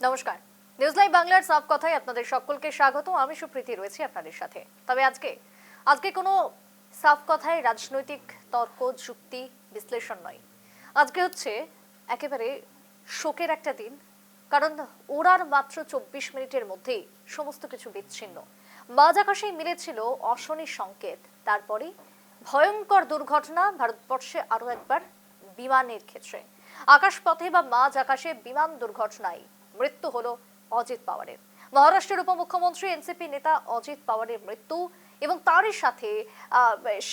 নমস্কার, news live বাংলার সাফ কথায় আপনাদের সকলকে স্বাগত। আমি সুপ্রীতি রয়েছি আপনাদের সাথে। তবে আজকে কোনো সাফ কথায় রাজনৈতিক তর্ক যুক্তি বিশ্লেষণ নয়। আজকে হচ্ছে একেবারে শোকের একটা দিন, কারণ ওড়ার মাত্র 24 মিনিটের মধ্যেই সমস্ত কিছু বিচ্ছিন্ন। মাঝ আকাশেই মিলেছিল অশনির সংকেত, তারপরে ভয়ঙ্কর দুর্ঘটনা ভারতবর্ষে আরো একবার বিমানের ক্ষেত্রে। আকাশপথে বা মাঝ আকাশে বিমান দুর্ঘটনায় মৃত্যু হলো অজিত পাওয়ারের। মহারাষ্ট্রের উপমুখ্যমন্ত্রী এনসিপি নেতা অজিত পাওয়ারের মৃত্যু, এবং তারই সাথে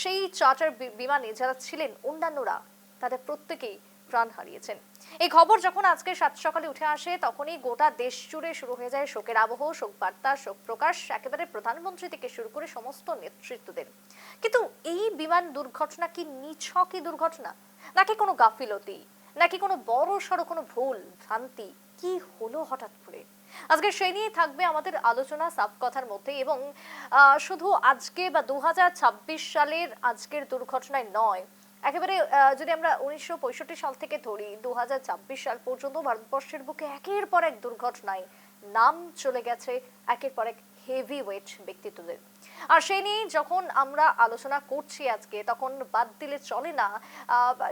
সেই চার্টার বিমানে যারা ছিলেন অন্যান্যরা, তাদের প্রত্যেকেই প্রাণ হারিয়েছেন। এই খবর যখন আজকে সাত সকালে উঠে আসে, তখনই গোটা দেশ জুড়ে শুরু হয়ে যায় শোকের আবহ, শোক বার্তা, শোক প্রকাশ, একেবারে প্রধানমন্ত্রী থেকে শুরু করে সমস্ত নেতৃত্বদের। কিন্তু এই বিমান দুর্ঘটনা কি নিছকই দুর্ঘটনা, নাকি কোনো গাফিলতি, নাকি কোনো বড় সড়ো কোনো ভুল ভ্রান্তি? কি হলো হঠাৎ করে? আজকে সেই নিয়ে থাকবে আমাদের আলোচনা সাফ কথার মধ্যে। এবং শুধু আজকে বা 2026 সালের আজকের দুর্ঘটনায় নয়, একেবারে যদি আমরা 1965 সাল থেকে ধরি 2026 সাল পর্যন্ত ভারতবর্ষের বুকে একের পর এক দুর্ঘটনায় নাম চলে গেছে একের পর এক হেভি ওয়েট ব্যক্তিত্বদের। আর সেই নিয়ে যখন আমরা আলোচনা করছি আজকে, তখন বাদ দিলে চলে না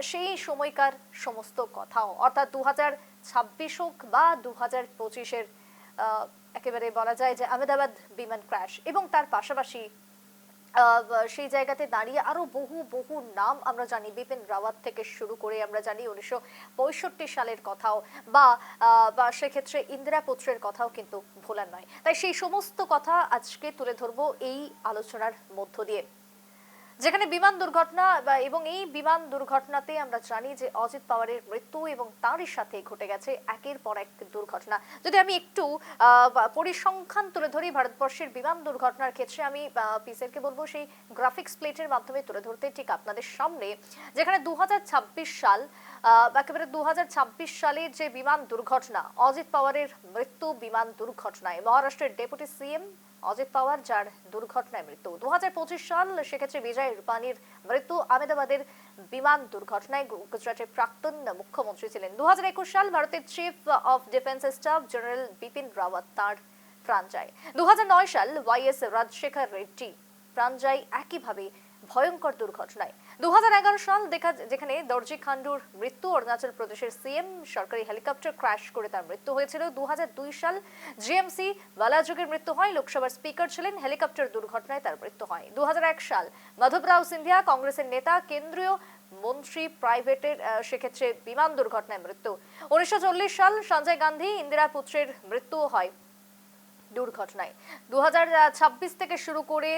সেই সময়কার সমস্ত কথাও, অর্থাৎ 2026 হোক বা 2025-এর একেবারে বলা যায় যে আহমেদাবাদ বিমান ক্র্যাশ, এবং তার পাশাপাশি সেই জায়গাতে দাঁড়িয়ে আরো বহু বহু নাম আমরা জানি, বিপিন রাওয়াত থেকে শুরু করে আমরা জানি 1965 সালের কথাও, বা সেক্ষেত্রে ইন্দিরা পুত্রের কথাও কিন্তু ভোলার নয়। তাই সেই সমস্ত কথা আজকে তুলে ধরবো এই আলোচনার মধ্য দিয়ে, যেখানে বিমান দুর্ঘটনা এবং এই বিমান দুর্ঘটনাতে আমরা জানি যে অজিত পাওয়ারের মৃত্যু, এবং তারই সাথে ঘটে গেছে একের পর এক দুর্ঘটনা। যদি আমি একটু পরিসংখ্যান তুলে ধরি ভারতবর্ষের বিমান দুর্ঘটনার ক্ষেত্রে, আমি পিসেরকে বলবো সেই গ্রাফিক্স প্লেটের মাধ্যমে তুলে ধরতে ঠিক আপনাদের সামনে, যেখানে 2026 সাল, একেবারে 2026 সালের যে বিমান দুর্ঘটনা, অজিত পাওয়ারের মৃত্যু বিমান দুর্ঘটনায়। মহারাষ্ট্রের ডেপুটি সিএম অজিত পাওয়ার, যার দুর্ঘটনায় মৃত্যু। 2025 সাল, সেক্ষেত্রে বিজয় রূপানির মৃত্যু আহমেদাবাদের বিমান দুর্ঘটনায়। গুজরাটের প্রাক্তন মুখ্যমন্ত্রী ছিলেন। 2021 সাল, ভারতের chief of defence staff general Bipin Rawat, তার প্রাণ যায়। 2009 সাল, ওয়াইএস রাজশেখর রেড্ডি প্রাণ যায় একইভাবে ভয়ঙ্কর দুর্ঘটনায়। 2011 সাল, যেখানে দর্জি খান্ডুর মৃত্যু, অরুণাচল প্রদেশের সিএম সরকারি হেলিকপ্টার ক্র্যাশ করে তার মৃত্যু হয়েছিল। 2002 সাল, জিএমসি বালাযোগের মৃত্যু হয়, লোকসভার স্পিকার ছিলেন, হেলিকপ্টার দুর্ঘটনায় তার মৃত্যু হয়। 2001 সাল, মাধবরাও সিন্ধিয়া, কংগ্রেসের নেতা, কেন্দ্রীয় মন্ত্রী, প্রাইভেটের সেক্ষেত্রে বিমান দুর্ঘটনায় মৃত্যু। 1940 সাল, সঞ্জয় গান্ধী, ইন্দিরা পুত্রের মৃত্যু হয় দুর্ঘটনায়। 2026 থেকে শুরু করে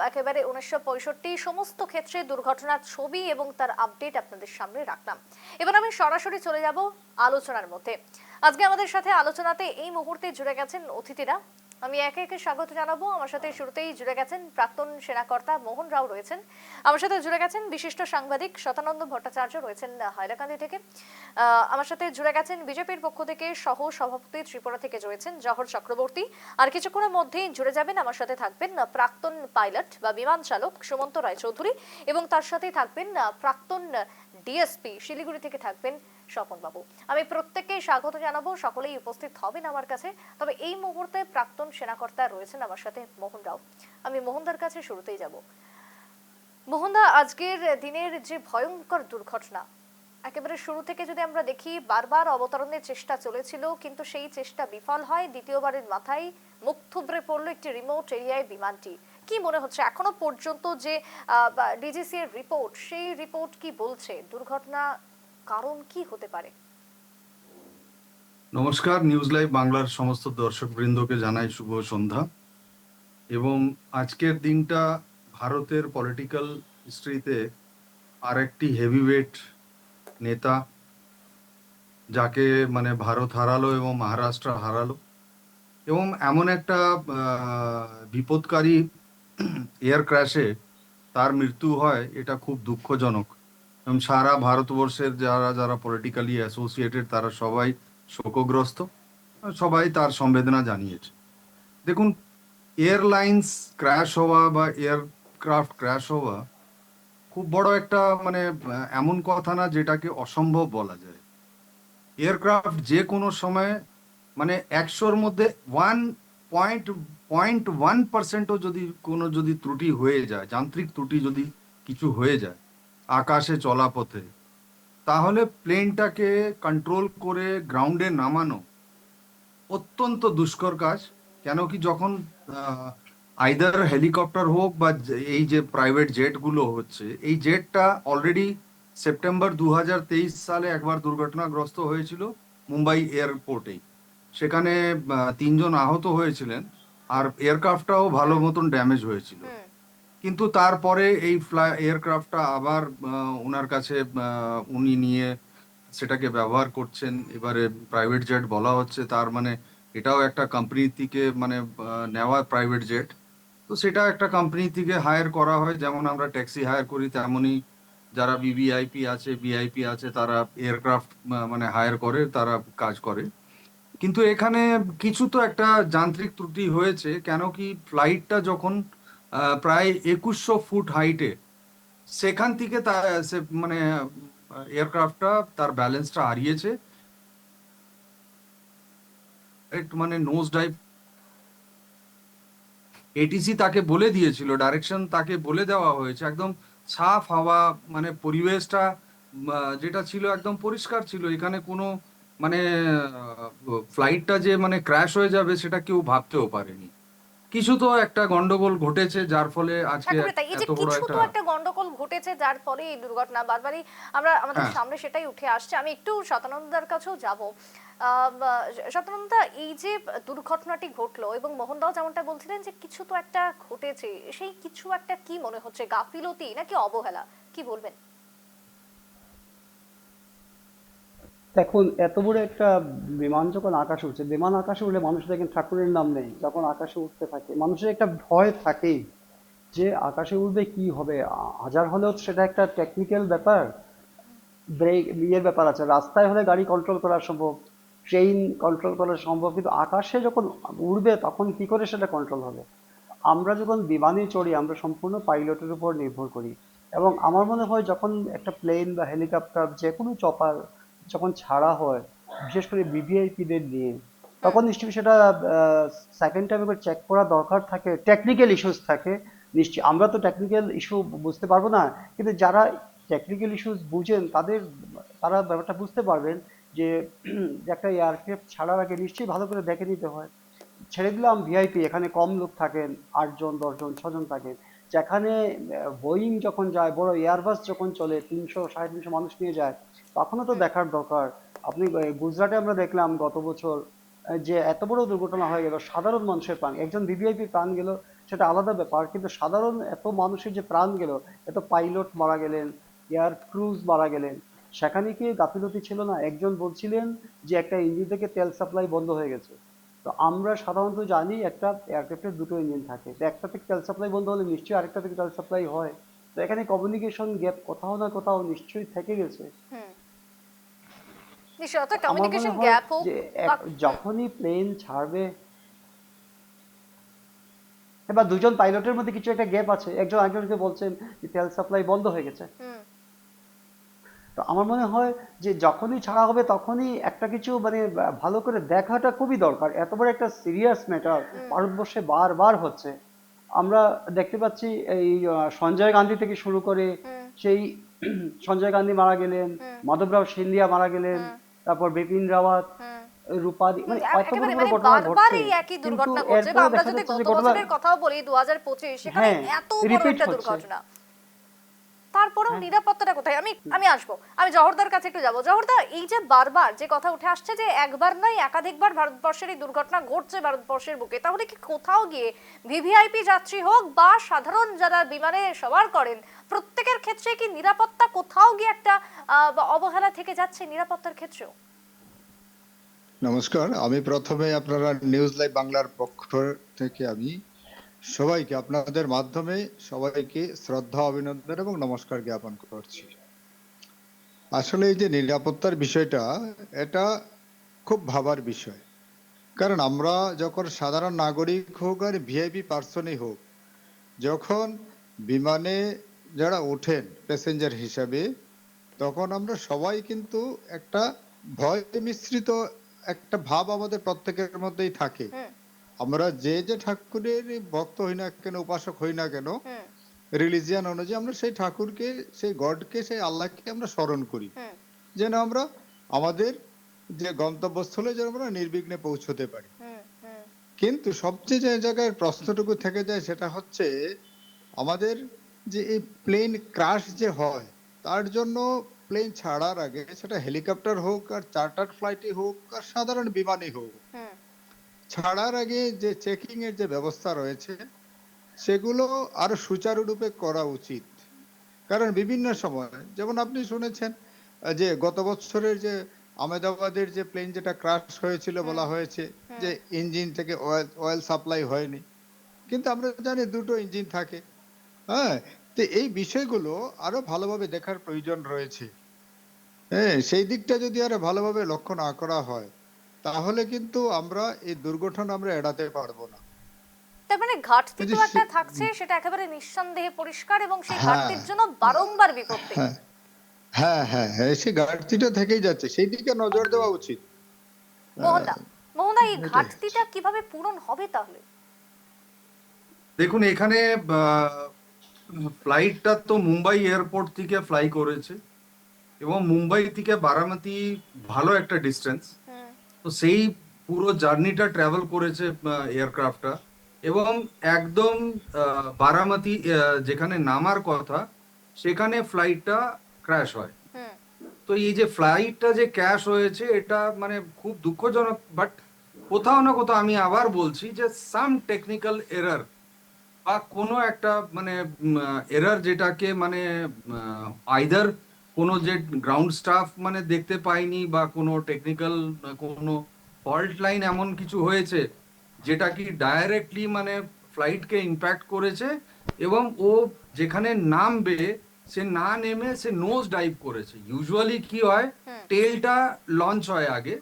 একেবারে 1965 সমস্ত ক্ষেত্রে দুর্ঘটনার ছবি এবং তার আপডেট আপনাদের সামনে রাখলাম। এবার আমি সরাসরি চলে যাব আলোচনার মধ্যে। আজকে আমাদের সাথে আলোচনাতে এই মুহূর্তে জুড়ে গেছেন অতিথিরা। আমি একে একে স্বাগত জানাবো। আমার সাথে শুরুতেই জুড়ে গেছেন প্রাক্তন সেনাকর্তা মোহন রাও রয়েছেন। আমার সাথে জুড়ে গেছেন বিশিষ্ট সাংবাদিক শতানন্দ ভট্টাচার্য রয়েছেন হাইলাকান্দি থেকে। আমার সাথে জুড়ে গেছেন বিজেপির পক্ষ থেকে সহ সভাপতি ত্রিপুরা থেকে রয়েছেন জহর চক্রবর্তী। আর কিছুক্ষণের মধ্যেই জুড়ে যাবেন, আমার সাথে থাকবেন প্রাক্তন পাইলট বা বিমান চালক সুমন্ত রায়চৌধুরী, এবং তার সাথে থাকবেন প্রাক্তন ডিএসপি শিলিগুড়ি থেকে থাকবেন স্বপন বাবু। আমি প্রত্যেককেই স্বাগত জানাবো, সকলেই উপস্থিত হবেন আমার কাছে। তবে এই মুহূর্তে প্রাক্তন সেনাকর্তা রয়েছেন আমার সাথে মোহন রাও। আমি মোহনদার কাছে শুরুতেই যাব। মোহনদা, আজকের দিনের যে ভয়ঙ্কর দুর্ঘটনা, একেবারে শুরু থেকে যদি আমরা দেখি, বারবার অবতরণের চেষ্টা চলেছিল, কিন্তু সেই চেষ্টা বিফল হয়। দ্বিতীয়বারের মাথায় মুখ থুবড়ে পড়লো একটি রিমোট এরিয়ায় বিমানটি। কি মনে হচ্ছে এখনো পর্যন্ত যে ডিজিসি এর রিপোর্ট, সেই রিপোর্ট কি বলছে? দুর্ঘটনা কারণ কি হতে পারে? নমস্কার, নিউজ লাইভ বাংলার সমস্ত দর্শক বৃন্দকে জানাই শুভ সন্ধ্যা। এবং আজকের দিনটা ভারতের পলিটিক্যাল হিস্ট্রিতে আর একটি হেভিওয়েট নেতা, যাকে ভারত হারালো এবং মহারাষ্ট্র হারালো, এবং এমন একটা বিপদকারী এয়ার ক্র্যাশে তার মৃত্যু হয়, এটা খুব দুঃখজনক। এবং সারা ভারতবর্ষের যারা যারা পলিটিক্যালি অ্যাসোসিয়েটেড, তারা সবাই শোকগ্রস্ত, সবাই তার সমবেদনা জানিয়েছে। দেখুন, এয়ারলাইন্স ক্র্যাশ হওয়া বা এয়ারক্রাফট ক্র্যাশ হওয়া খুব বড় একটা এমন কথা না যেটাকে অসম্ভব বলা যায়। এয়ারক্রাফট যে কোনো সময় মানে 100-র মধ্যে 1.1%ও যদি ত্রুটি হয়ে যায়, যান্ত্রিক ত্রুটি যদি কিছু হয়ে যায় আকাশে চলাপথে, তাহলে প্লেনটাকে কন্ট্রোল করে গ্রাউন্ডে নামানো অত্যন্ত দুষ্কর কাজ। কেন কি যখন আইদার হেলিকপ্টার হোক বা এই যে প্রাইভেট জেট গুলো হচ্ছে, এই জেটটা অলরেডি সেপ্টেম্বর 2023 সালে একবার দুর্ঘটনাগ্রস্ত হয়েছিল মুম্বাই এয়ারপোর্টেই। সেখানে 3 জন আহত হয়েছিলেন, আর এয়ারক্রাফটটাও ভালো হুম মতন ড্যামেজ হয়েছিল। হুম কিন্তু তারপরে এই এয়ারক্রাফটটা আবার ওনার কাছে উনি নিয়ে সেটাকে ব্যবহার করছেন। এবারে প্রাইভেট জেট বলা হচ্ছে, তার মানে এটাও একটা কোম্পানি থেকে মানে নেওয়া প্রাইভেট জেট। তো সেটা একটা কোম্পানি থেকে হায়ার করা হয়, যেমন আমরা ট্যাক্সি হায়ার করি তেমনই যারা ভিভিআইপি আছে, ভিআইপি আছে, তারা এয়ারক্রাফট মানে হায়ার করে, তারা কাজ করে। কিন্তু এখানে কিছু তো একটা যান্ত্রিক ত্রুটি হয়েছে। কেন কি ফ্লাইটটা যখন প্রায় 2100 ফুট হাইটে, সেখান থেকে সে মানে এয়ারক্রাফটটা তার ব্যালেন্সটা হারিয়েছে, একটু মানে নোজ ডাইভ। এটিসি তাকে বলে দিয়েছিল, ডাইরেকশন তাকে বলে দেওয়া হয়েছে, একদম সাফ হাওয়া, মানে পরিবেশটা যেটা ছিল একদম পরিষ্কার ছিল। এখানে কোনো মানে ফ্লাইটটা যে মানে ক্র্যাশ হয়ে যাবে সেটা কেউ ভাবতেও পারেনি। কিছু তো একটা গন্ডগোল ঘটেছে যার ফলে আজকে একেবারে তাই। এই যে এত বড় কিছু একটা। তো একটা গন্ডগোল ঘটেছে যার ফলে এই দুর্ঘটনা বারবারই আমরা আমাদের হ্যাঁ, সামনে সেটাই উঠে আসছে। আমি একটু শতানন্দার কাছেও যাব। শতানন্দা, এই যে দুর্ঘটনাটি ঘটলো এবং মোহনদাও যেমনটা বলছিলেন যে কিছু তো একটা ঘটেছে, সেই কিছু একটা কি মনে হচ্ছে, গাফিলতি নাকি অবহেলা, কি বলবেন? দেখুন, এত বড় একটা বিমান যখন আকাশে উঠছে, বিমান আকাশে উঠলে মানুষ দেখেন ঠাকুরের নাম নেই, যখন আকাশে উঠতে থাকে মানুষের একটা ভয় থাকেই যে আকাশে উঠবে কি হবে। হাজার হলেও সেটা একটা টেকনিক্যাল ব্যাপার, ব্রেক ইয়ের ব্যাপার আছে। রাস্তায় হলে গাড়ি কন্ট্রোল করা সম্ভব, ট্রেন কন্ট্রোল করা সম্ভব, কিন্তু আকাশে যখন উড়বে তখন কি করে সেটা কন্ট্রোল হবে? আমরা যখন বিমানে চড়ি আমরা সম্পূর্ণ পাইলটের উপর নির্ভর করি। এবং আমার মনে হয় যখন একটা প্লেন বা হেলিকপ্টার যে কোনো চপার যখন ছাড়া হয়, বিশেষ করে ভিভিআইপিদের নিয়ে, হুম তখন নিশ্চয়ই সেটা সেকেন্ড টাইম একবার চেক করা দরকার থাকে, টেকনিক্যাল ইস্যুস থাকে। নিশ্চয়ই আমরা তো টেকনিক্যাল ইস্যু বুঝতে পারবো না, কিন্তু যারা টেকনিক্যাল ইস্যুস বুঝেন তারা ব্যাপারটা বুঝতে পারবেন যে যে একটা এয়ারক্রাফট ছাড়ার আগে নিশ্চয়ই ভালো করে দেখে নিতে হয়। ছেড়ে দিলাম ভিআইপি, এখানে কম লোক থাকেন, 8 জন 10 জন 6 জন থাকেন। যেখানে বোয়িং যখন যায়, বড় এয়ারবাস যখন চলে 300 350 মানুষ নিয়ে যায়, তখনও তো হুম দেখার দরকার। আপনি গুজরাটে আমরা দেখলাম গত বছর যে এত বড় দুর্ঘটনা হয়ে গেল, সাধারণ মানুষের প্রাণ, একজন ভিভিআইপি প্রাণ গেল সেটা আলাদা ব্যাপার, কিন্তু সাধারণ এত মানুষের যে প্রাণ গেল, এত পাইলট মারা গেলেন, এয়ার ক্রুজ মারা গেলেন, সেখানে কি গাফিলতি ছিল না? একজন বলছিলেন যে একটা ইঞ্জিন থেকে তেল সাপ্লাই বন্ধ হয়ে গেছে। তো আমরা সাধারণত জানি একটা এয়ারক্রাফটের দুটো ইঞ্জিন থাকে, তো একটা থেকে তেল সাপ্লাই বন্ধ হলে নিশ্চয়ই আরেকটা থেকে তেল সাপ্লাই হয়। তো এখানে কমিউনিকেশন গ্যাপ কোথাও না কোথাও নিশ্চয়ই থেকে গেছে। হুম নিশ্চয়ই, অর্থাৎ আমার মনে কমিউনিকেশন হয় গ্যাপ হোক যে বা হুম যখনই প্লেন ছাড়বে, এবার দুজন পাইলটের মধ্যে কিছু একটা গ্যাপ আছে, একজন আরেকজনকে বলছেন যে তেল সাপ্লাই বন্ধ হয়ে গেছে। হুম তো আমার মনে হয় যে যখনই ছাড়া হবে তখনই একটা কিছু মানে ভালো করে দেখাটা খুবই দরকার। এত বড় একটা সিরিয়াস ম্যাটার হুম ভারতবর্ষে বারবার হচ্ছে। আমরা দেখতে পাচ্ছি এই সঞ্জয় গান্ধী থেকে শুরু করে হুম সেই সঞ্জয় গান্ধী মারা গেলেন, হুম মাধবরাও সিন্ধিয়া মারা গেলেন, হুম তারপর বিপিন রাওয়াত, হুম রূপাদি, মানে এত বড় একেবারে বড় মানে ঘটনা বারবার ঘটছে, এই একই কিন্তু দুর্ঘটনা ঘটছে। বা এরপরে আমরা দেখা যদি যাচ্ছে যে গত ঘটনা, বছরের কথাও বলি 2025, সেখানে হ্যাঁ, এত বড় রিপিট একটা হচ্ছে। দুর্ঘটনা, তারপরেও হ্যাঁ, নিরাপত্তাটা কোথায়? আমি আমি আসবো, আমি জহরদার কাছে একটু যাবো। জহরদা, এই যে বারবার যে কথা উঠে আসছে যে একবার নয় একাধিকবার ভারতবর্ষের এই দুর্ঘটনা ঘটছে ভারতবর্ষের বুকে, তাহলে কি কোথাও গিয়ে ভিভিআইপি যাত্রী হোক বা সাধারণ যারা বিমানে সওয়ার করেন, প্রত্যেকের ক্ষেত্রে কি নিরাপত্তা কোথাও গিয়ে একটা বা অবহেলা থেকে যাচ্ছে নিরাপত্তার ক্ষেত্রেও? নমস্কার। আমি প্রথমে আপনারা নিউজ লাইভ বাংলার পক্ষ থেকে আমি সবাইকে আপনাদের মাধ্যমে সবাইকে শ্রদ্ধা, অভিনন্দন এবং নমস্কার জ্ঞাপন করছি। আসলে এই যে নিরাপত্তার বিষয়টা, এটা খুব ভাবার বিষয়। কারণ আমরা যখন সাধারণ নাগরিক হোক আর ভিআইপি পার্সনই হোক, যখন বিমানে যারা ওঠেন প্যাসেঞ্জার হিসাবে, তখন আমরা সবাই কিন্তু একটা ভয় মিশ্রিত একটা ভাব আমাদের প্রত্যেকের মধ্যেই থাকে। হুম আমরা যে যে ঠাকুরের ভক্ত হই না কেন, উপাসক হই না কেন, হুম রিলিজিয়ান অনুযায়ী আমরা সেই ঠাকুরকে, সেই গডকে, সেই আল্লাহকে আমরা স্মরণ করি, হুম যেন আমরা আমাদের যে গন্তব্যস্থলে যেন আমরা নির্বিঘ্নে পৌঁছতে পারি। হুম হুম কিন্তু সবচেয়ে যে জায়গায় প্রশ্নটুকু থেকে যায় সেটা হচ্ছে আমাদের যে এই প্লেন ক্রাশ যে হয়, তার জন্য প্লেন ছাড়ার আগে, সেটা হেলিকপ্টার হোক আর চার্টার ফ্লাইটই হোক আর সাধারণ বিমানই হোক, হুম ছাড়ার আগে যে চেকিং এর যে ব্যবস্থা রয়েছে সেগুলো আরো সুচারুরূপে করা উচিত। কারণ বিভিন্ন সময়, যেমন আপনি শুনেছেন যে গত বছরের যে আহমেদাবাদের যে প্লেন যেটা ক্রাশ হয়েছিল, হুম বলা হয়েছে হুম যে ইঞ্জিন থেকে অয়েল সাপ্লাই হয়নি, কিন্তু আমরা জানি দুটো ইঞ্জিন থাকে। হ্যাঁ, তো এই বিষয়গুলো আরো ভালোভাবে দেখার প্রয়োজন রয়েছে। হ্যাঁ, সেই দিকটা যদি আরো ভালোভাবে লক্ষ্য না করা হয়, তাহলে কিন্তু আমরা এই দুর্ঘটনা আমরা এড়াতে পারবো না। তার মানে ঘাটতি এই তো যে একটা থাকছে, সেটা একেবারে নিঃসন্দেহে পরিষ্কার, এবং সেই হ্যাঁ, ঘাটতির জন্য বারংবার বিপত্তি। হ্যাঁ, হ্যাঁ, হ্যাঁ, হ্যাঁ, সেই ঘাটতিটা থেকেই যাচ্ছে, সেই দিকে নজর দেওয়া উচিত। মোহনদা, মোহনদা, এই এটাই হচ্ছে। ঘাটতিটা কিভাবে পূরণ হবে তাহলে? দেখুন, এখানে ফ্লাইটটা তো মুম্বাই এয়ারপোর্ট থেকে ফ্লাই করেছে, এবং মুম্বাই থেকে বারামতি ভালো একটা ডিস্টেন্স। হুম তো সেই পুরো জার্নিটা ট্রাভেল করেছে এয়ারক্রাফটটা, এবং একদম বারামতি যেখানে নামার কথা সেখানে ফ্লাইটটা ক্র্যাশ হয়। হুম তো এই যে ফ্লাইটটা যে ক্র্যাশ হয়েছে, এটা মানে খুব দুঃখজনক, বাট কোথাও না কোথাও আমি আবার বলছি যে সাম টেকনিক্যাল এরর বা কোনো একটা মানে এরর, যেটাকে মানে আইদার কোনো যে গ্রাউন্ড স্টাফ মানে দেখতে পায়নি, বা কোনো টেকনিক্যাল কোনো ফল্ট লাইন এমন কিছু হয়েছে যেটা কি ডাইরেক্টলি মানে ফ্লাইটকে ইম্প্যাক্ট করেছে, এবং ও যেখানে নামবে সে না নেমে সে নোজ ডাইভ করেছে। ইউজুয়ালি কি হয়, হুম টেলটা লঞ্চ হয় আগে,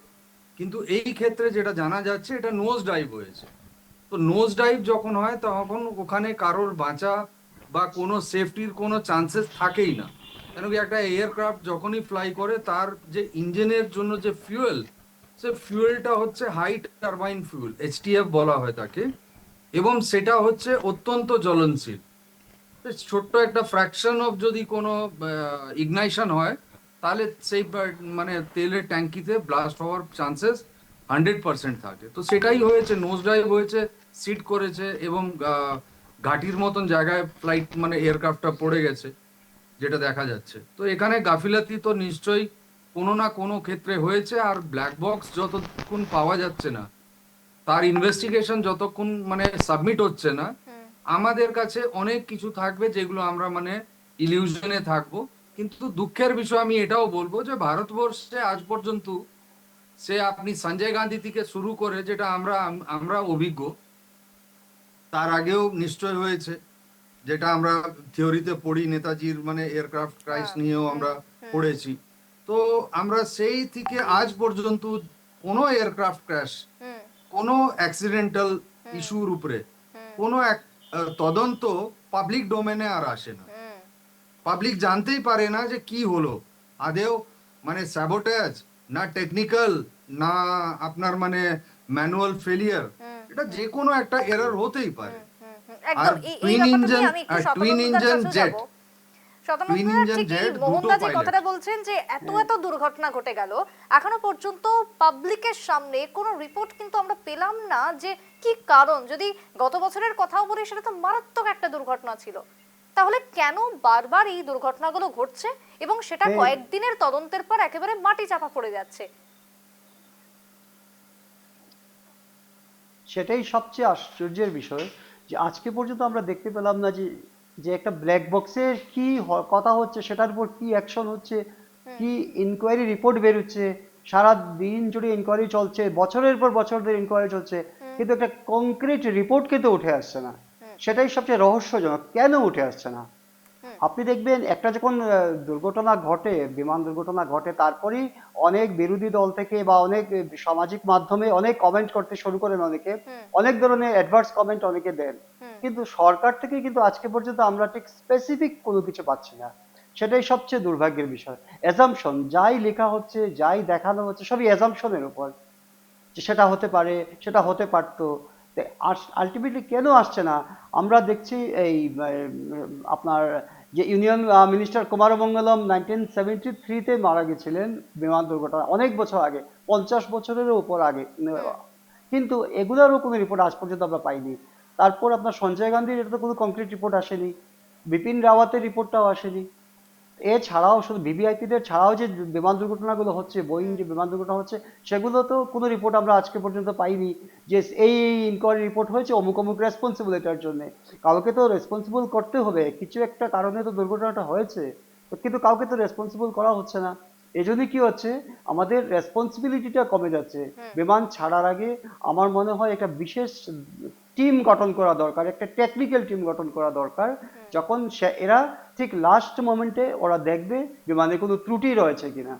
কিন্তু এই ক্ষেত্রে যেটা জানা যাচ্ছে এটা নোজ ডাইভ হয়েছে। তো নোজ ডাইভ যখন হয় তখন ওখানে কারোর বাঁচা বা কোনো সেফটির কোনো চান্সেস থাকেই না। কেন কি, একটা এয়ারক্রাফট যখনই ফ্লাই করে তার যে ইঞ্জিনের জন্য যে ফিউয়েল, সে ফিউয়েলটা হচ্ছে হাই টারবাইন ফিউয়েল, এইচটিএফ বলা হয় তাকে, এবং সেটা হচ্ছে অত্যন্ত জ্বলনশীল। বেশ ছোট্ট একটা ফ্র্যাকশন অফ যদি কোনো ইগনাইশন হয়, তাহলে সেই মানে তেলের ট্যাঙ্কিতে ব্লাস্ট হওয়ার চান্সেস 100% থাকে। তো সেটাই হয়েছে, নোজ ডাইভ হয়েছে, সিট করেছে, এবং ঘাটির মতন জায়গায় ফ্লাইট মানে এয়ারক্রাফটটা পড়ে গেছে, যেটা দেখা যাচ্ছে। তো এখানে গাফিলাতি তো নিশ্চয়ই কোনো না কোনো ক্ষেত্রে হয়েছে, আর ব্ল্যাক বক্স যতক্ষণ পাওয়া যাচ্ছে না, তার ইনভেস্টিগেশন যতক্ষণ মানে সাবমিট হচ্ছে না, হুম আমাদের কাছে অনেক কিছু থাকবে যেগুলো আমরা মানে ইলিউশনে থাকবো। কিন্তু দুঃখের বিষয় আমি এটাও বলবো যে ভারতবর্ষে আজ পর্যন্ত, সে আপনি সঞ্জয় গান্ধী থেকে শুরু করে, যেটা আমরা আমরা অভিজ্ঞ, তার আগেও নিশ্চয় হয়েছে, যেটা আমরা থিওরিতে পড়ি, নেতাজির মানে এয়ারক্রাফট ক্রাইস হ্যাঁ নিয়েও হুম আমরা হুম পড়েছি। তো আমরা সেই থেকে আজ পর্যন্ত কোনো এয়ারক্রাফট ক্র্যাশ, হুম কোনো অ্যাক্সিডেন্টাল হুম ইস্যুর উপরে হুম কোনো এক তদন্ত পাবলিক ডোমেনে আর আসে না। হুম পাবলিক জানতেই পারে না যে কি হলো আদেও, মানে স্যাবোটেজ না টেকনিক্যাল, না আপনার মানে ম্যানুয়াল ফেলিয়ার, হুম এটা হুম যে কোনো একটা এরর হতেই পারে। একদম। আর এই টুইন ব্যাপারটা ইঞ্জিন নিয়ে আমি একটু আর টুইন শতানন্দদার ইঞ্জিন কাছেও যাব। জেট, টুইন শতানন্দদা, ইঞ্জিন ঠিক এই জেট দুটো মোহনদা যে পাইলট। কথাটা বলছেন যে এত এত দুর্ঘটনা ঘটে গেল, এখনো পর্যন্ত পাবলিকের সামনে কোনো রিপোর্ট কিন্তু আমরা পেলাম না যে কি কারণ। যদি গত বছরের কথাও বলি, সেটা তো মারাত্মক একটা দুর্ঘটনা ছিল। তাহলে কেন বারবার এই দুর্ঘটনাগুলো ঘটছে, এবং সেটা হ্যাঁ, কয়েকদিনের তদন্তের পর একেবারে মাটি চাপা পড়ে যাচ্ছে? সেটাই সবচেয়ে আশ্চর্যের বিষয়, যে আজকে পর্যন্ত আমরা দেখতে পেলাম না যে যে একটা ব্ল্যাক বক্সের কি কথা হচ্ছে, সেটার উপর কি অ্যাকশন হচ্ছে, হুম কি ইনকোয়ারি রিপোর্ট বেরোচ্ছে। সারা দিন জুড়ে ইনকোয়ারি চলছে, বছরের পর বছর ধরে ইনকোয়ারি চলছে, হুম কিন্তু একটা কংক্রিট রিপোর্ট কিন্তু উঠে আসছে না। হুম সেটাই সবচেয়ে রহস্যজনক, কেন উঠে আসছে না। হুম আপনি দেখবেন একটা যখন দুর্ঘটনা ঘটে, বিমান দুর্ঘটনা ঘটে, তারপরেই অনেক বিরোধী দল থেকে বা অনেক সামাজিক মাধ্যমে অনেক কমেন্ট করতে শুরু করেন অনেকে, হুম অনেক ধরনের অ্যাডভার্স কমেন্ট অনেকে দেন। হুম কিন্তু সরকার থেকে কিন্তু আজকে পর্যন্ত আমরা ঠিক স্পেসিফিক কোনো কিছু পাচ্ছি না। সেটাই সবচেয়ে দুর্ভাগ্যের বিষয়। অ্যাজাম্পশন, যাই লেখা হচ্ছে, যাই দেখানো হচ্ছে, সবই অ্যাজাম্পশনের উপর। যে সেটা হতে পারে, সেটা হতে পারতো। আলটিমেটলি কেন আসছে না? আমরা দেখছি এই আপনার যে ইউনিয়ন মিনিস্টার কুমারমঙ্গলম 1973-তে মারা গেছিলেন বিমান দুর্ঘটনা, অনেক বছর আগে, 50 বছরেরও উপর আগে। হুম কিন্তু এগুলোরও কোনো রিপোর্ট আজ পর্যন্ত আমরা পাইনি। তারপর আপনার সঞ্জয় গান্ধীর এটা তো কোনো কংক্রিট রিপোর্ট আসেনি, বিপিন রাওয়াতের রিপোর্টটাও আসেনি। এছাড়াও শুধু ভিভিআইপিদের ছাড়াও যে বিমান দুর্ঘটনাগুলো হচ্ছে, বোয়িং হুম যে বিমান দুর্ঘটনা হচ্ছে, সেগুলো তো কোনো রিপোর্ট আমরা আজকে পর্যন্ত পাইনি যে এই ইনকোয়ারি রিপোর্ট হয়েছে অমুক অমুক রেসপন্সিবল এটার জন্য। কাউকে তো রেসপন্সিবল করতে হবে, কিছু একটা কারণে তো দুর্ঘটনাটা হয়েছে, তো কিন্তু কাউকে তো রেসপন্সিবল করা হচ্ছে না। এই জন্য কি হচ্ছে, আমাদের রেসপন্সিবিলিটিটা কমে যাচ্ছে। হুম বিমান ছাড়ার আগে আমার মনে হয় একটা বিশেষ টিম গঠন করা দরকার, একটা টেকনিক্যাল টিম গঠন করা দরকার। হুম যখন এরা ঠিক লাস্ট মোমেন্টে ওরা দেখবে বিমানে কোনো ত্রুটি রয়েছে কিনা।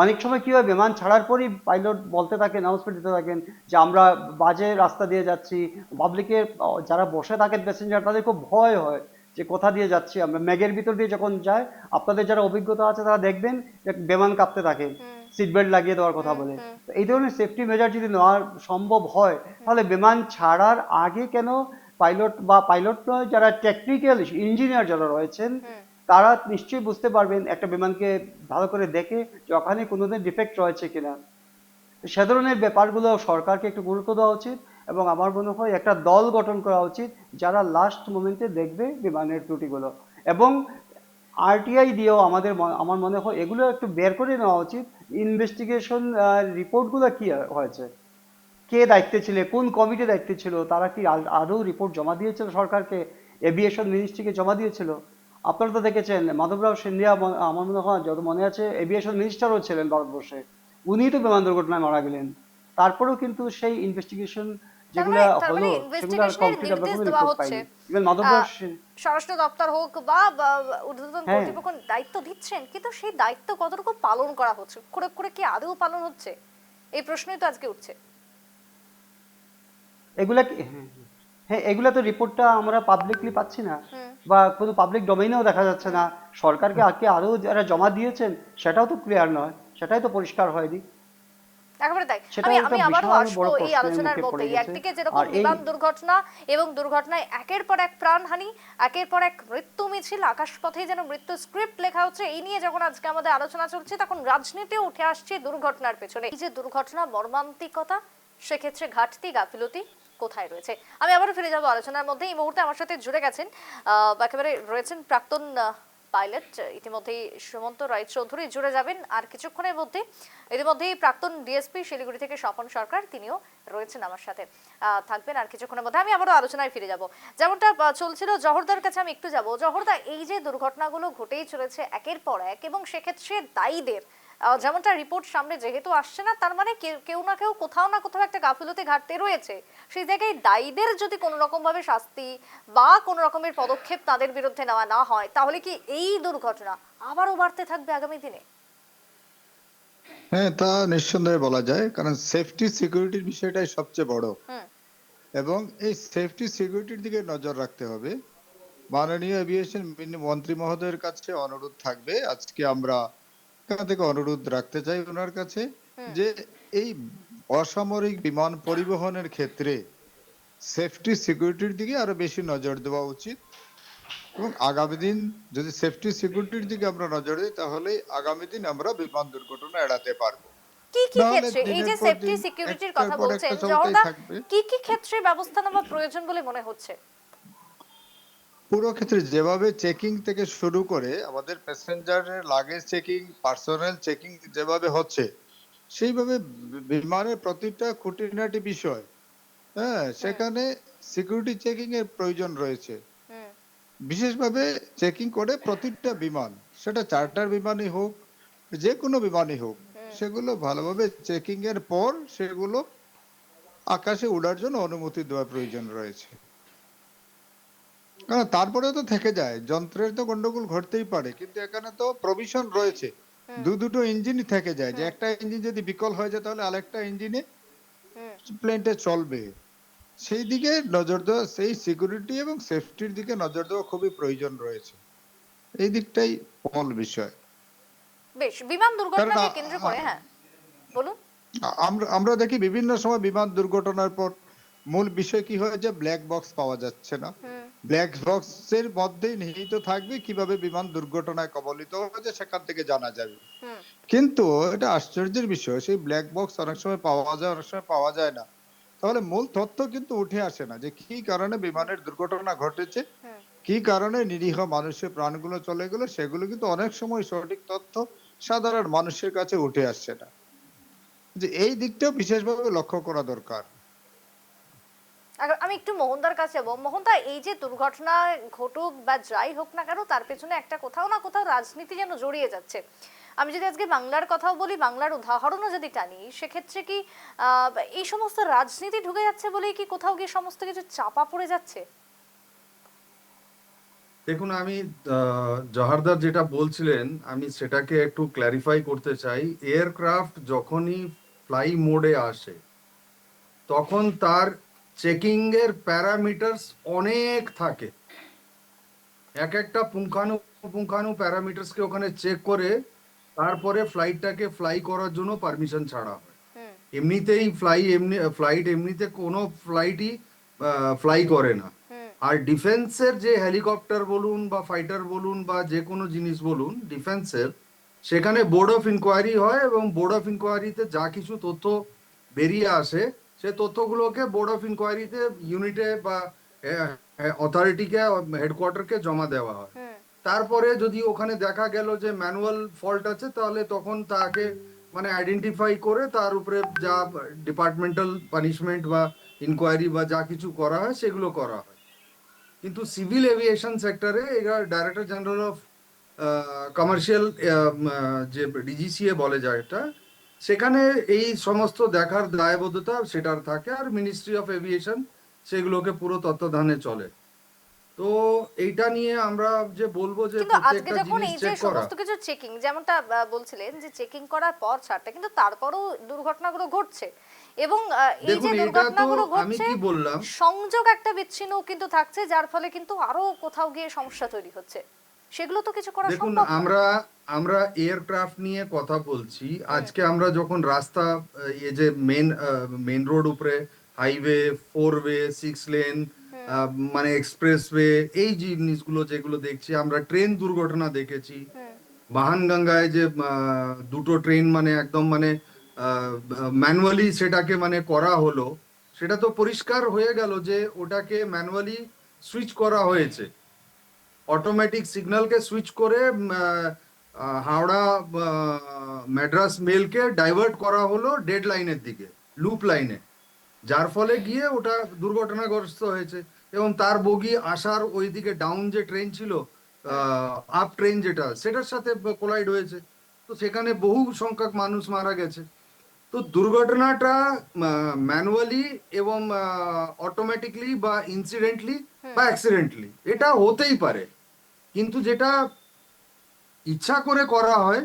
অনেক সময় কি হয়, বিমান ছাড়ার পরই পাইলট বলতে থাকেন, অ্যানাউন্সমেন্ট দিতে থাকেন যে আমরা বাজে রাস্তা দিয়ে যাচ্ছি। পাবলিকের যারা বসে থাকেন প্যাসেঞ্জার, তাদের খুব ভয় হয় যে কোথা দিয়ে যাচ্ছি আমরা, মেঘের ভিতর দিয়ে যখন যায়। আপনাদের যারা অভিজ্ঞতা আছে তারা দেখবেন যে বিমান কাঁপতে থাকে, হুম সিট বেল্ট লাগিয়ে দেওয়ার কথা হুম বলে। হুম তো এই ধরনের সেফটি মেজার যদি নেওয়া সম্ভব হয়, হুম তাহলে বিমান ছাড়ার আগে কেন পাইলট বা পাইলট নয়, যারা টেকনিক্যাল ইঞ্জিনিয়ার যারা রয়েছেন, হুম তারা নিশ্চয়ই বুঝতে পারবেন একটা বিমানকে ভালো করে দেখে যে ওখানে কোনোদিন ডিফেক্ট রয়েছে কিনা। তো সে ধরনের ব্যাপারগুলো সরকারকে একটু গুরুত্ব দেওয়া উচিত, এবং আমার মনে হয় একটা দল গঠন করা উচিত যারা লাস্ট মোমেন্টে দেখবে বিমানের ত্রুটিগুলো। এবং আরটিআই দিয়েও আমার মনে হয় এগুলো একটু বের করে নেওয়া উচিত, ইনভেস্টিগেশন রিপোর্টগুলো কি হয়েছে, কে দায়িত্বে ছিল, কোন কমিটি দায়িত্বে ছিল, তারা কি আদৌ রিপোর্ট জমা দিয়েছিল সরকারকে, এভিয়েশন মিনিস্ট্রিকে জমা দিয়েছিল। আপনারা তো দেখেছেন মাধবরাও সিন্ধিয়া, আমার মনে হয় যত মনে আছে এভিয়েশন মিনিস্টারও ছিলেন ভারতবর্ষে, উনিই তো বিমান দুর্ঘটনায় মারা গেলেন। তারপরেও কিন্তু সেই ইনভেস্টিগেশন যেগুলা তার মানে হলো, সেগুলার ইনভেস্টিগেশনের কমপ্লিট আমরা নির্দেশ কোনো দেওয়া রিপোর্ট হচ্ছে। পাইনি। ইভেন মাধবরাও আহ, স্বরাষ্ট্র দপ্তর হোক বা ঊর্ধ্বতন হ্যাঁ, কর্তৃপক্ষ দায়িত্ব দিচ্ছেন, কিন্তু সেই দায়িত্ব কতটুকু পালন করা হচ্ছে, করে করে কি আদৌ পালন হচ্ছে, এই প্রশ্নই তো আজকে উঠছে। এগুলা হ্যাঁ, হ্যাঁ, এগুলা তো রিপোর্টটা আমরা পাবলিকলি পাচ্ছি না, হুম বা কোনো পাবলিক ডোমেইনেও দেখা যাচ্ছে না। সরকারকে আগে আরো যারা জমা দিয়েছেন সেটাও তো ক্লিয়ার নয়, সেটাই তো পরিষ্কার হয়নি। একেবারে তাই। আমি সেটাও একটা আমি আবারও বিশাল আসবো বড় এই প্রশ্নের আলোচনার মুখে পড়ে মধ্যেই। গেছে। একদিকে যেরকম আর এই বিমান দুর্ঘটনা এবং দুর্ঘটনায় একের পর এক প্রাণহানি, একের পর এক মৃত্যু মিছিল, আকাশপথে যেন মৃত্যু স্ক্রিপ্ট লেখা হচ্ছে, এই নিয়ে যখন আজকে আমাদের আলোচনা চলছে, তখন রাজনীতিও উঠে আসছে দুর্ঘটনার পেছনে। এই যে দুর্ঘটনা, মর্মান্তিকতা, সেক্ষেত্রে ঘাটতি গাফিলতি কোথায় রয়েছে। আমি আবারও ফিরে যাবো আলোচনার মধ্যে। এই মুহূর্তে আমার সাথে জুড়ে গেছেন একেবারে রয়েছেন প্রাক্তন পাইলট ইতিমধ্যেই সুমন্ত রায়চৌধুরী, জুড়ে যাবেন আর কিছুক্ষণের মধ্যে। ইতিমধ্যেই প্রাক্তন ডিএসপি শিলিগুড়ি থেকে স্বপন সরকার, তিনিও রয়েছেন আমার সাথে, থাকবেন আর কিছুক্ষণের মধ্যে। আমি আবারও আলোচনায় ফিরে যাব। যেমনটা চলছিল, জহরদার কাছে আমি একটু যাব। জহরদা, এই যে দুর্ঘটনাগুলো ঘটেই চলেছে একের পর এক, এবং সেক্ষেত্রে দায়ীদের যেমনটা রিপোর্ট সামনে যেহেতু আসছে না, তার মানে কেউ না কেউ কোথাও না কোথাও একটা গাফিলতি ঘাটতি রয়েছে। সেই জায়গায় দায়ীদের যদি কোনো রকম ভাবে শাস্তি বা কোনো রকমের পদক্ষেপ তাদের বিরুদ্ধে নেওয়া না হয়, তাহলে কি এই দুর্ঘটনা আবারও বাড়তে থাকবে আগামী দিনে? হ্যাঁ, তা নিঃসন্দেহে বলা যায়, কারণ সেফটি সিকিউরিটির বিষয়টাই সবচেয়ে বড়, হুম এবং এই সেফটি সিকিউরিটির দিকে নজর রাখতে হবে। মাননীয় এভিয়েশন মন্ত্রী মহোদয়ের কাছে অনুরোধ থাকবে, আজকে আমরা এখান থেকে অনুরোধ রাখতে চাই ওনার কাছে, হুম যে এই অসামরিক বিমান পরিবহনের ক্ষেত্রে সেফটি সিকিউরিটির দিকে আরো বেশি নজর দেওয়া উচিত। এবং আগামী দিন যদি সেফটি সিকিউরিটির দিকে আমরা নজর দিই, তাহলে আগামী দিন আমরা বিমান দুর্ঘটনা এড়াতে পারবো। কি কি নাহলে ক্ষেত্রে, এই যে দিনের পর সেফটি দিন সিকিউরিটির একটার কথা পর বলছেন একটা চলতেই জহরদা, থাকবে। কি কি ক্ষেত্রে ব্যবস্থা নেওয়া প্রয়োজন বলে মনে হচ্ছে? পুরো ক্ষেত্রে যেভাবে চেকিং থেকে শুরু করে আমাদের প্যাসেঞ্জারের লাগেজ চেকিং, পার্সোনাল চেকিং যেভাবে হচ্ছে, সেইভাবে বিমানের প্রতিটা খুঁটিনাটি বিষয়, হ্যাঁ, হুম সেখানে সিকিউরিটি চেকিং এর প্রয়োজন রয়েছে। হুম বিশেষভাবে চেকিং করে প্রতিটা বিমান, সেটা চার্টার বিমানই হোক, যে কোনো বিমানই হোক, হুম সেগুলো ভালোভাবে চেকিং এর পর সেগুলো আকাশে উড়ার জন্য অনুমতি দেওয়ার প্রয়োজন রয়েছে। কারণ তারপরে তো থেকে যায়, যন্ত্রের তো গন্ডগোল ঘটতেই পারে, কিন্তু এখানে তো প্রভিশন রয়েছে, হুম দুটো ইঞ্জিনই থেকে যায়, যে হুম একটা ইঞ্জিন যদি বিকল হয়ে যায় তাহলে আরেকটা ইঞ্জিনে হুম প্লেনটা চলবে। সেই দিকে নজর দেওয়া, সেই সিকিউরিটি এবং সেফটির দিকে নজর দেওয়া খুবই প্রয়োজন রয়েছে। এই দিকটাই মূল বিষয়। বেশ, বিমান কারণ দুর্ঘটনাকে কেন্দ্র করে, হ্যাঁ বলুন। আমরা আমরা দেখি বিভিন্ন সময় বিমান দুর্ঘটনার পর মূল বিষয় কি হয়েছে, ব্ল্যাক বক্স পাওয়া যাচ্ছে না। হুম ব্ল্যাক বক্সের মধ্যেই নিহিত থাকবে কিভাবে বিমান দুর্ঘটনায় কবলিত হয়েছে, সেখান থেকে জানা যাবে। হুম কিন্তু এটা আশ্চর্যের বিষয়, সেই ব্ল্যাক বক্স অনেক সময় পাওয়া যায়, অনেক সময় পাওয়া যায় না। তাহলে মূল তথ্য কিন্তু উঠে আসে না যে কি কারণে বিমানের দুর্ঘটনা ঘটেছে, হুম কি কারণে নিরীহ মানুষের প্রাণগুলো চলে গেল, সেগুলো কিন্তু অনেক সময় সঠিক তথ্য সাধারণ মানুষের কাছে উঠে আসছে না। যে এই দিকটাও বিশেষভাবে লক্ষ্য করা দরকার। এখন আমি একটু মোহনদার কাছে যাবো। মোহনদা, এই যে দুর্ঘটনা ঘটুক বা যাই হোক না কেন, তার পেছনে একটা কোথাও না কোথাও রাজনীতি যেন জড়িয়ে যাচ্ছে। আমি যদি আজকে বাংলার কথাও বলি, বাংলার উদাহরণও যদি টানি, সেক্ষেত্রে কি এই সমস্ত রাজনীতি ঢুকে যাচ্ছে বলেই কি কোথাও গিয়ে সমস্ত কিছু চাপা পড়ে যাচ্ছে? দেখুন, আমি জহারদার যেটা বলছিলেন আমি সেটাকে একটু ক্ল্যারিফাই করতে চাই। এয়ারক্রাফট যখনই ফ্লাই মোডে আসে তখন তার চেকিং এর প্যারামিটারস অনেক থাকে। এক একটা পুঙ্খানু প্যারামিটারসকে ওখানে চেক করে তারপরে ফ্লাইটটাকে ফ্লাই করার জন্য পারমিশন ছাড়া হয়। হুম এমনিতেই ফ্লাইট এমনিতে কোনো ফ্লাইটই ফ্লাই করে না। হুম আর ডিফেন্সের যে হেলিকপ্টার বলুন বা ফাইটার বলুন বা যে কোনো জিনিস বলুন ডিফেন্সের, সেখানে বোর্ড অফ ইনকোয়ারি হয় এবং বোর্ড অফ ইনকোয়ারিতে যা কিছু তথ্য বেরিয়ে আসে সে তথ্যগুলোকে বোর্ড অফ ইনকোয়ারিতে ইউনিটে বা অথরিটিকে হেডকোয়ার্টারকে জমা দেওয়া হয়। হুম তারপরে যদি ওখানে দেখা গেল যে ম্যানুয়াল ফল্ট আছে তাহলে তখন তাকে মানে আইডেন্টিফাই করে তার উপরে যা ডিপার্টমেন্টাল পানিশমেন্ট বা ইনকোয়ারি বা যা কিছু করা হয় সেগুলো করা হয়। কিন্তু সিভিল এভিয়েশন সেক্টরে এরা ডাইরেক্টর জেনারেল অফ কমার্শিয়াল যে ডিজিসিএ বলে যায় এটা, সেখানে এই সমস্ত দেখার দায়বদ্ধতা সেটার থাকে আর মিনিস্ট্রি অফ এভিয়েশন সেগুলোকে পুরো তত্ত্বাবধানে চলে। তো এইটা নিয়ে আমরা যে বলবো যে কিন্তু আজকে প্রত্যেকটা যখন জিনিস এই যে চেক করা। সমস্ত কিছু চেকিং, যেমনটা বলছিলেন যে চেকিং করার পর ছাড়টা, কিন্তু তারপরও দুর্ঘটনাগুলো ঘটছে এবং এই যে দেখুন, এটা তো দুর্ঘটনাগুলো আমি ঘটছে, কি বললাম, সংযোগ একটা বিচ্ছিন্ন কিন্তু থাকছে, যার ফলে কিন্তু আরো কোথাও গিয়ে সমস্যা তৈরি হচ্ছে। সেগুলো তো কিছু করা দেখুন সম্ভব নয়। আমরা আমরা এয়ারক্রাফট নিয়ে কথা বলছি। হুম আজকে আমরা যখন রাস্তা এই যে মেন রোড উপরে হাইওয়ে, 4 ওয়ে, 6 লেন, হুম মানে এক্সপ্রেসওয়ে, এই জিনিসগুলো যেগুলো দেখছি, আমরা ট্রেন দুর্ঘটনা দেখেছি। হুম বাহানগঙ্গায় যে দুটো ট্রেন মানে একদম মানে ম্যানুয়ালি সেটাকে মানে করা হলো, সেটা তো পরিষ্কার হয়ে গেল যে ওটাকে ম্যানুয়ালি সুইচ করা হয়েছে। অটোমেটিক সিগন্যালকে সুইচ করে হাওড়া ম্যাড্রাস মেলকে ডাইভার্ট করা হলো ডেড লাইনের দিকে, লুপ লাইনে, যার ফলে গিয়ে ওটা দুর্ঘটনাগ্রস্ত হয়েছে। এবং তার বগি আসার ওইদিকে ডাউন যে ট্রেন ছিল, হুম আপ ট্রেন যেটা, সেটার সাথে কোলাইড হয়েছে। তো সেখানে বহু সংখ্যক মানুষ মারা গেছে। তো দুর্ঘটনাটা ম্যানুয়ালি এবং অটোমেটিকলি বা ইনসিডেন্টলি হুম বা অ্যাক্সিডেন্টলি এটা হতেই পারে, কিন্তু যেটা ইচ্ছা করে করা হয়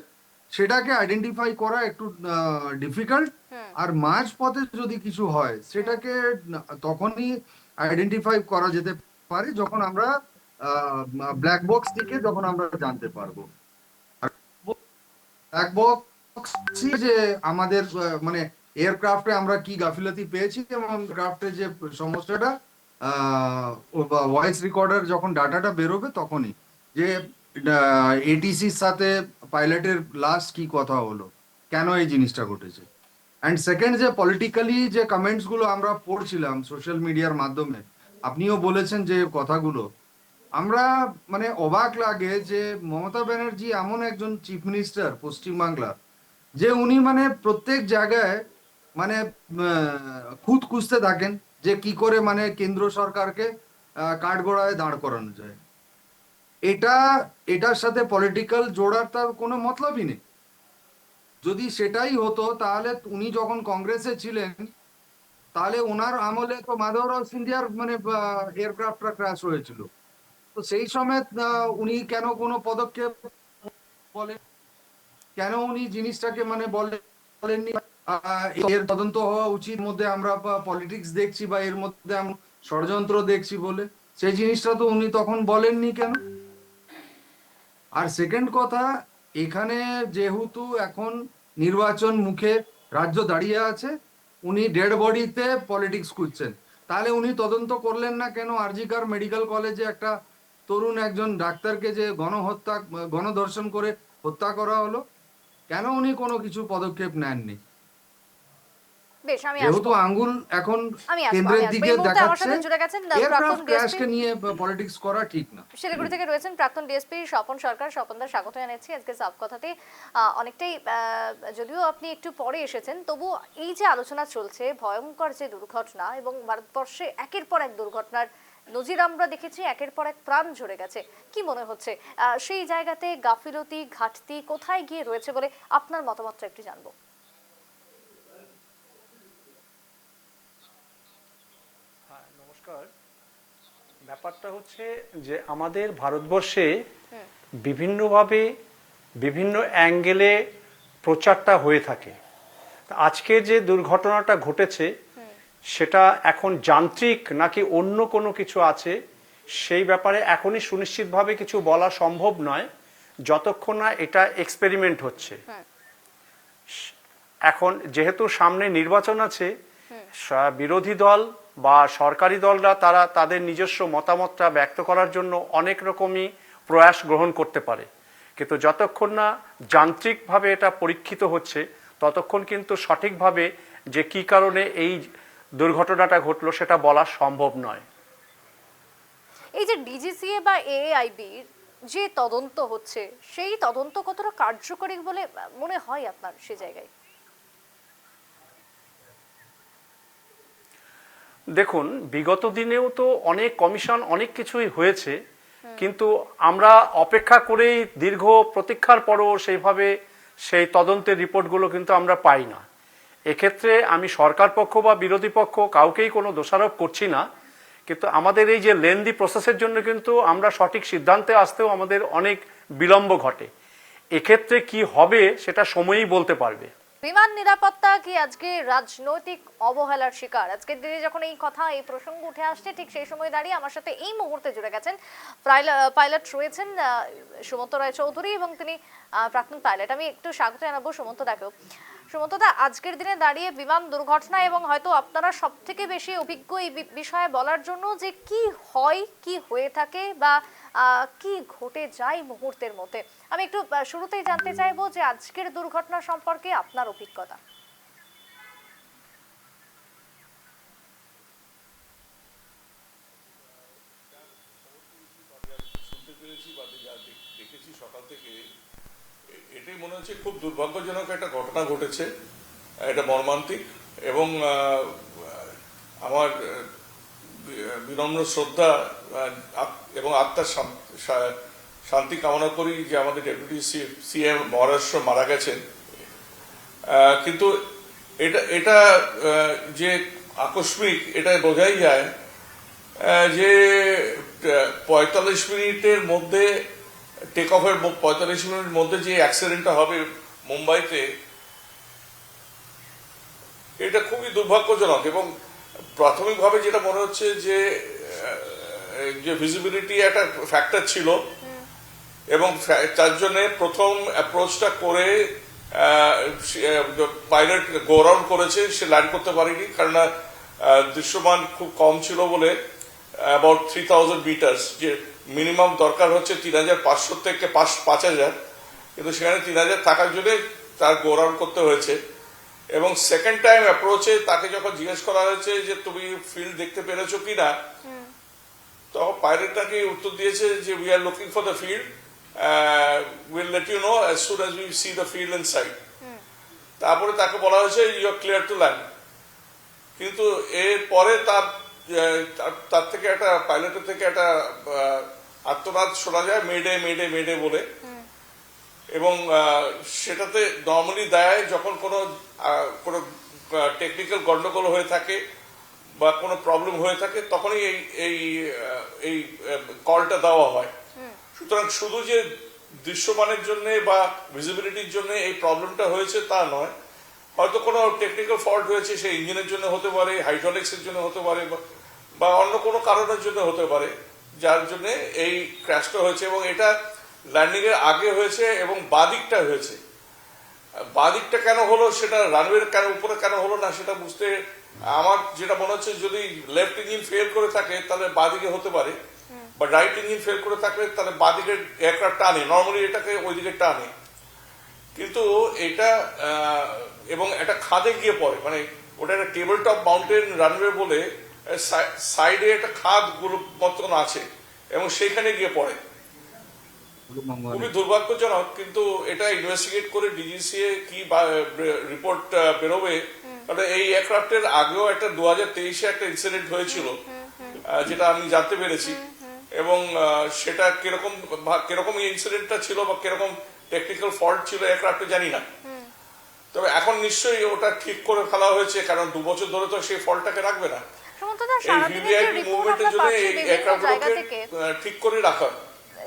সেটাকে আইডেন্টিফাই করা একটু ডিফিকাল্ট। হুম আর মাঝ পথে যদি কিছু হয় হুম সেটাকে তখনই আইডেন্টিফাই করা যেতে পারে যখন আমরা ব্ল্যাক বক্স থেকে যখন আমরা জানতে পারবো। ব্ল্যাক বক্স যে আমাদের মানে এয়ারক্রাফটে আমরা কি গাফিলতি পেয়েছি এবং ক্রাফটে যে সমস্যাটা, ভয়েস রেকর্ডার যখন ডাটাটা বেরোবে তখনই যে এটিসির সাথে পাইলটের লাস্ট কি কথা হলো, কেন এই জিনিসটা ঘটেছে। অ্যান্ড সেকেন্ড, যে পলিটিক্যালি যে কমেন্টস গুলো আমরা পড়ছিলাম সোশ্যাল মিডিয়ার মাধ্যমে, আপনিও বলেছেন যে কথাগুলো, আমরা মানে অবাক লাগে যে মমতা ব্যানার্জি এমন একজন চিফ মিনিস্টার পশ্চিমবাংলার, যে উনি মানে প্রত্যেক জায়গায় মানে খুঁত খুঁজতে থাকেন যে কি করে মানে কেন্দ্র সরকারকে কাঠগড়ায় দাঁড় করানো যায়। এটা এটার সাথে পলিটিক্যাল জোড়ার তার কোনো মতলবই নেই। যদি সেটাই হতো তাহলে উনি যখন কংগ্রেসে ছিলেন তাহলে ওনার আমলে তো মাধবরাও সিন্ধিয়ার মানে এয়ারক্রাফটটা ক্র্যাশ হয়েছিল। তো সেই সময় উনি কেন কোনো পদক্ষেপ বলেন, কেন উনি জিনিসটাকে মানে বলেননি এর তদন্ত হওয়া উচিত, মধ্যে আমরা পলিটিক্স দেখছি বা এর মধ্যে আমরা ষড়যন্ত্র দেখছি বলে, সেই জিনিসটা তো উনি তখন বলেননি কেন। আর সেকেন্ড কথা, এখানে যেহেতু এখন নির্বাচন মুখে, রাজ্য দাঁড়িয়ে আছে, উনি ডেড বডিতে পলিটিক্স খুঁজছেন। তাহলে উনি তদন্ত করলেন না কেন আরজিকর মেডিকেল কলেজে একটা তরুণ একজন ডাক্তারকে যে গণহত্যা গণধর্ষণ করে হত্যা করা হলো? কেন উনি কোনো কিছু পদক্ষেপ নেননি? বেশ, আমি আসবো। যেহেতু আঙ্গুল এখন আমি আসবো কেন্দ্রের এই দিকে মুহূর্তে আমার দেখাচ্ছে, সাথে জুড়ে গেছেন প্রাক্তন এয়ারক্রাফট ডিএসপি ক্র্যাশকে নিয়ে পলিটিক্স করা ঠিক না। শিলিগুড়ি থেকে রয়েছেন প্রাক্তন ডিএসপি স্বপন সরকার। স্বপনদার স্বাগত জানাচ্ছি আজকে সাফ কথাতে। অনেকটাই যদিও আপনি একটু পরে এসেছেন, তবু এই যে আলোচনা চলছে, ভয়ঙ্কর যে দুর্ঘটনা এবং ভারতবর্ষে একের পর এক দুর্ঘটনার নজির আমরা দেখেছি, একের পর এক প্রাণ ঝরে গেছে, কি মনে হচ্ছে সেই জায়গাতে গাফিলতি ঘাটতি কোথায় গিয়ে রয়েছে বলে আপনার মতামতটা একটু জানবো। নমস্কার। ব্যাপারটা হচ্ছে যে আমাদের ভারতবর্ষে বিভিন্নভাবে বিভিন্ন অ্যাঙ্গেলে প্রচারটা হয়ে থাকে। আজকে যে দুর্ঘটনাটা ঘটেছে সেটা এখন যান্ত্রিক নাকি অন্য কোনো কিছু আছে সেই ব্যাপারে এখনই সুনিশ্চিতভাবে কিছু বলা সম্ভব নয় যতক্ষণ না এটা এক্সপেরিমেন্ট হচ্ছে। এখন যেহেতু সামনে নির্বাচন আছে, বিরোধী দল বা সরকারি দলরা তারা তাদের নিজস্ব মতামতটা ব্যক্ত করার জন্য অনেক রকমই প্রয়াস গ্রহণ করতে পারে, কিন্তু যতক্ষণ না যান্ত্রিকভাবে এটা পরীক্ষিত হচ্ছে ততক্ষণ কিন্তু সঠিকভাবে যে কি কারণে এই দুর্ঘটনাটা ঘটলো সেটা বলা সম্ভব নয়। এই যে ডিজিসিএ বা এআইবির যে তদন্ত হচ্ছে, সেই তদন্ত কতটা কার্যকরী বলে মনে হয় আপনার সে জায়গায়? দেখুন, বিগত দিনেও তো অনেক কমিশন অনেক কিছুই হয়েছে, কিন্তু আমরা অপেক্ষা করেই দীর্ঘ প্রতীক্ষার পরও সেইভাবে সেই তদন্তের রিপোর্টগুলো কিন্তু আমরা পাই না। এক্ষেত্রে আমি সরকার পক্ষ বা বিরোধী পক্ষ কাউকেই কোনো দোষারোপ করছি না, কিন্তু আমাদের এই যে লেন্দি প্রসেসের জন্য কিন্তু আমরা সঠিক সিদ্ধান্তে আসতেও আমাদের অনেক বিলম্ব ঘটে। এক্ষেত্রে কি হবে সেটা সময়ই বলতে পারবে। বিমান নিরাপত্তা কি আজকে রাজনৈতিক অবহেলার শিকার? আজকের দিনে যখন এই কথা, এই প্রসঙ্গ উঠে আসছে, ঠিক সেই সময় দাঁড়িয়ে আমার সাথে এই মুহূর্তে জুড়ে গেছেন পাইলট রয়েছেন সুমন্ত রায় চৌধুরী, এবং তিনি প্রাক্তন পাইলট। আমি একটু স্বাগত জানাবো সুমন্ত দাকেও। সুমন্ত দা, আজকের দিনে দাঁড়িয়ে বিমান দুর্ঘটনা, এবং হয়তো আপনারা সব থেকে বেশি অভিজ্ঞ এই বিষয়ে বলার জন্য, যে কি হয়, কি হয়ে থাকে বা কি ঘটে যায় মুহূর্তের মধ্যে, আমি একটু শুরুতেই জানতে চাইবো যে আজকের দুর্ঘটনা সম্পর্কে আপনার অভিজ্ঞতা। শুনতে পেরেছি বা যা দেখেছি সকাল থেকে, এটাই মনে হচ্ছে খুব দুর্ভাগ্যজনক একটা ঘটনা ঘটেছে, এটা মর্মান্তিক। এবং আমার বিনম্র শ্রদ্ধা এবং আত্মার শান্তি কামনা করি যে আমাদের ডেপুটি সিএম মহারাষ্ট্র মারা গেছেন। কিন্তু এটা যে আকস্মিক, এটা বোঝাই যায় যে 45 মিনিটের মধ্যে টেক অফের 45 মিনিটের মধ্যে যে অ্যাক্সিডেন্টটা হবে মুম্বাইতে, এটা খুবই দুর্ভাগ্যজনক। এবং প্রাথমিকভাবে যেটা মনে হচ্ছে যে ভিজিবিলিটি একটা ফ্যাক্টর ছিল, এবং তার জন্য প্রথম অ্যাপ্রোচটা করে পাইলট গো রাউন্ড করেছে, সে ল্যান্ড করতে পারেনি, কারণ দৃশ্যমান খুব কম ছিল বলে। অ্যাবাউট 3000 মিটার্স, যে মিনিমাম দরকার হচ্ছে 3500 থেকে 5000, কিন্তু সেখানে 3000 থাকার জন্য তার গো রাউন্ড করতে হয়েছে। এবং সেকেন্ড টাইম অ্যাপ্রোচে তাকে যখন জিজ্ঞেস করা হয়েছে যে তুমি ফিল্ড দেখতে পেরেছো কিনা, তখন পাইলট তাকে উত্তর দিয়েছে যে we are looking for the field, will let you know as soon as we see the field inside. তারপরে তাকে বলা হয়েছে you are clear to land. কিন্তু এরপরে তার থেকে একটা পাইলটের থেকে একটা আত্মনাদ শোনা যায়, মেডে মেডে মেডে বলে। এবং সেটাতে নর্মালি দেয় যখন কোনো টেকনিক্যাল গন্ডগোল হয়ে থাকে বা কোনো প্রবলেম হয়ে থাকে, তখনই এই কলটা দেওয়া হয়। সুতরাং শুধু যে দৃশ্যমানের জন্য বা ভিজিবিলিটির জন্য এই প্রবলেমটা হয়েছে তা নয়, হয়তো কোনো টেকনিক্যাল ফল্ট হয়েছে, সেই ইঞ্জিনের জন্য হতে পারে, হাইড্রোলিক্সের জন্য হতে পারে, বা অন্য কোনো কারণের জন্য হতে পারে, যার জন্য এই ক্র্যাশটা হয়েছে। এবং এটা ল্যান্ডিং এর আগে হয়েছে এবং বাদিকটা হয়েছে। বাদিকটা কেন হলো, সেটা রানওয়ের কেন উপরে কেন হলো না সেটা বুঝতে আমার যেটা মনে হচ্ছে, যদি লেফট ইঞ্জিন ফেল করে থাকে তাহলে বাদিকে হতে পারে, বা রাইট ইঞ্জিন ফেল করে থাকলে তাহলে বাদিকে এয়ারক্রাফট টানে, নর্মালি এটাকে ওইদিকে টানে। কিন্তু এটা এবং একটা খাদে গিয়ে পড়ে, মানে ওটা একটা টেবিল টপ মাউন্টেন রানওয়ে বলে সাইডে একটা খাদ গুলো মতন আছে এবং সেইখানে গিয়ে পড়ে। খুবই দুর্ভাগ্যজনক, কিন্তু এটা ইনভেস্টিগেট করে ডিজিসিএ কি রিপোর্ট বেরোবে। কারণ এই এয়ারক্রাফটের আগেও একটা 2023-এ একটা ইনসিডেন্ট হয়েছিল, যেটা আমি জানতে পেরেছি, এবং সেটা কিরকম ইনসিডেন্টটা ছিল বা কিরকম টেকনিক্যাল ফল্ট ছিল এয়ারক্রাফটে জানি না। তবে এখন নিশ্চয়ই ওটা ঠিক করে ফেলা হয়েছে, কারণ 2 বছর ধরে তো সেই ফল্টটাকে রাখবে না। এই ভিভিআইপি মুভমেন্টের জন্য এই এয়ারক্রাফটগুলোকে ঠিক করে রাখা।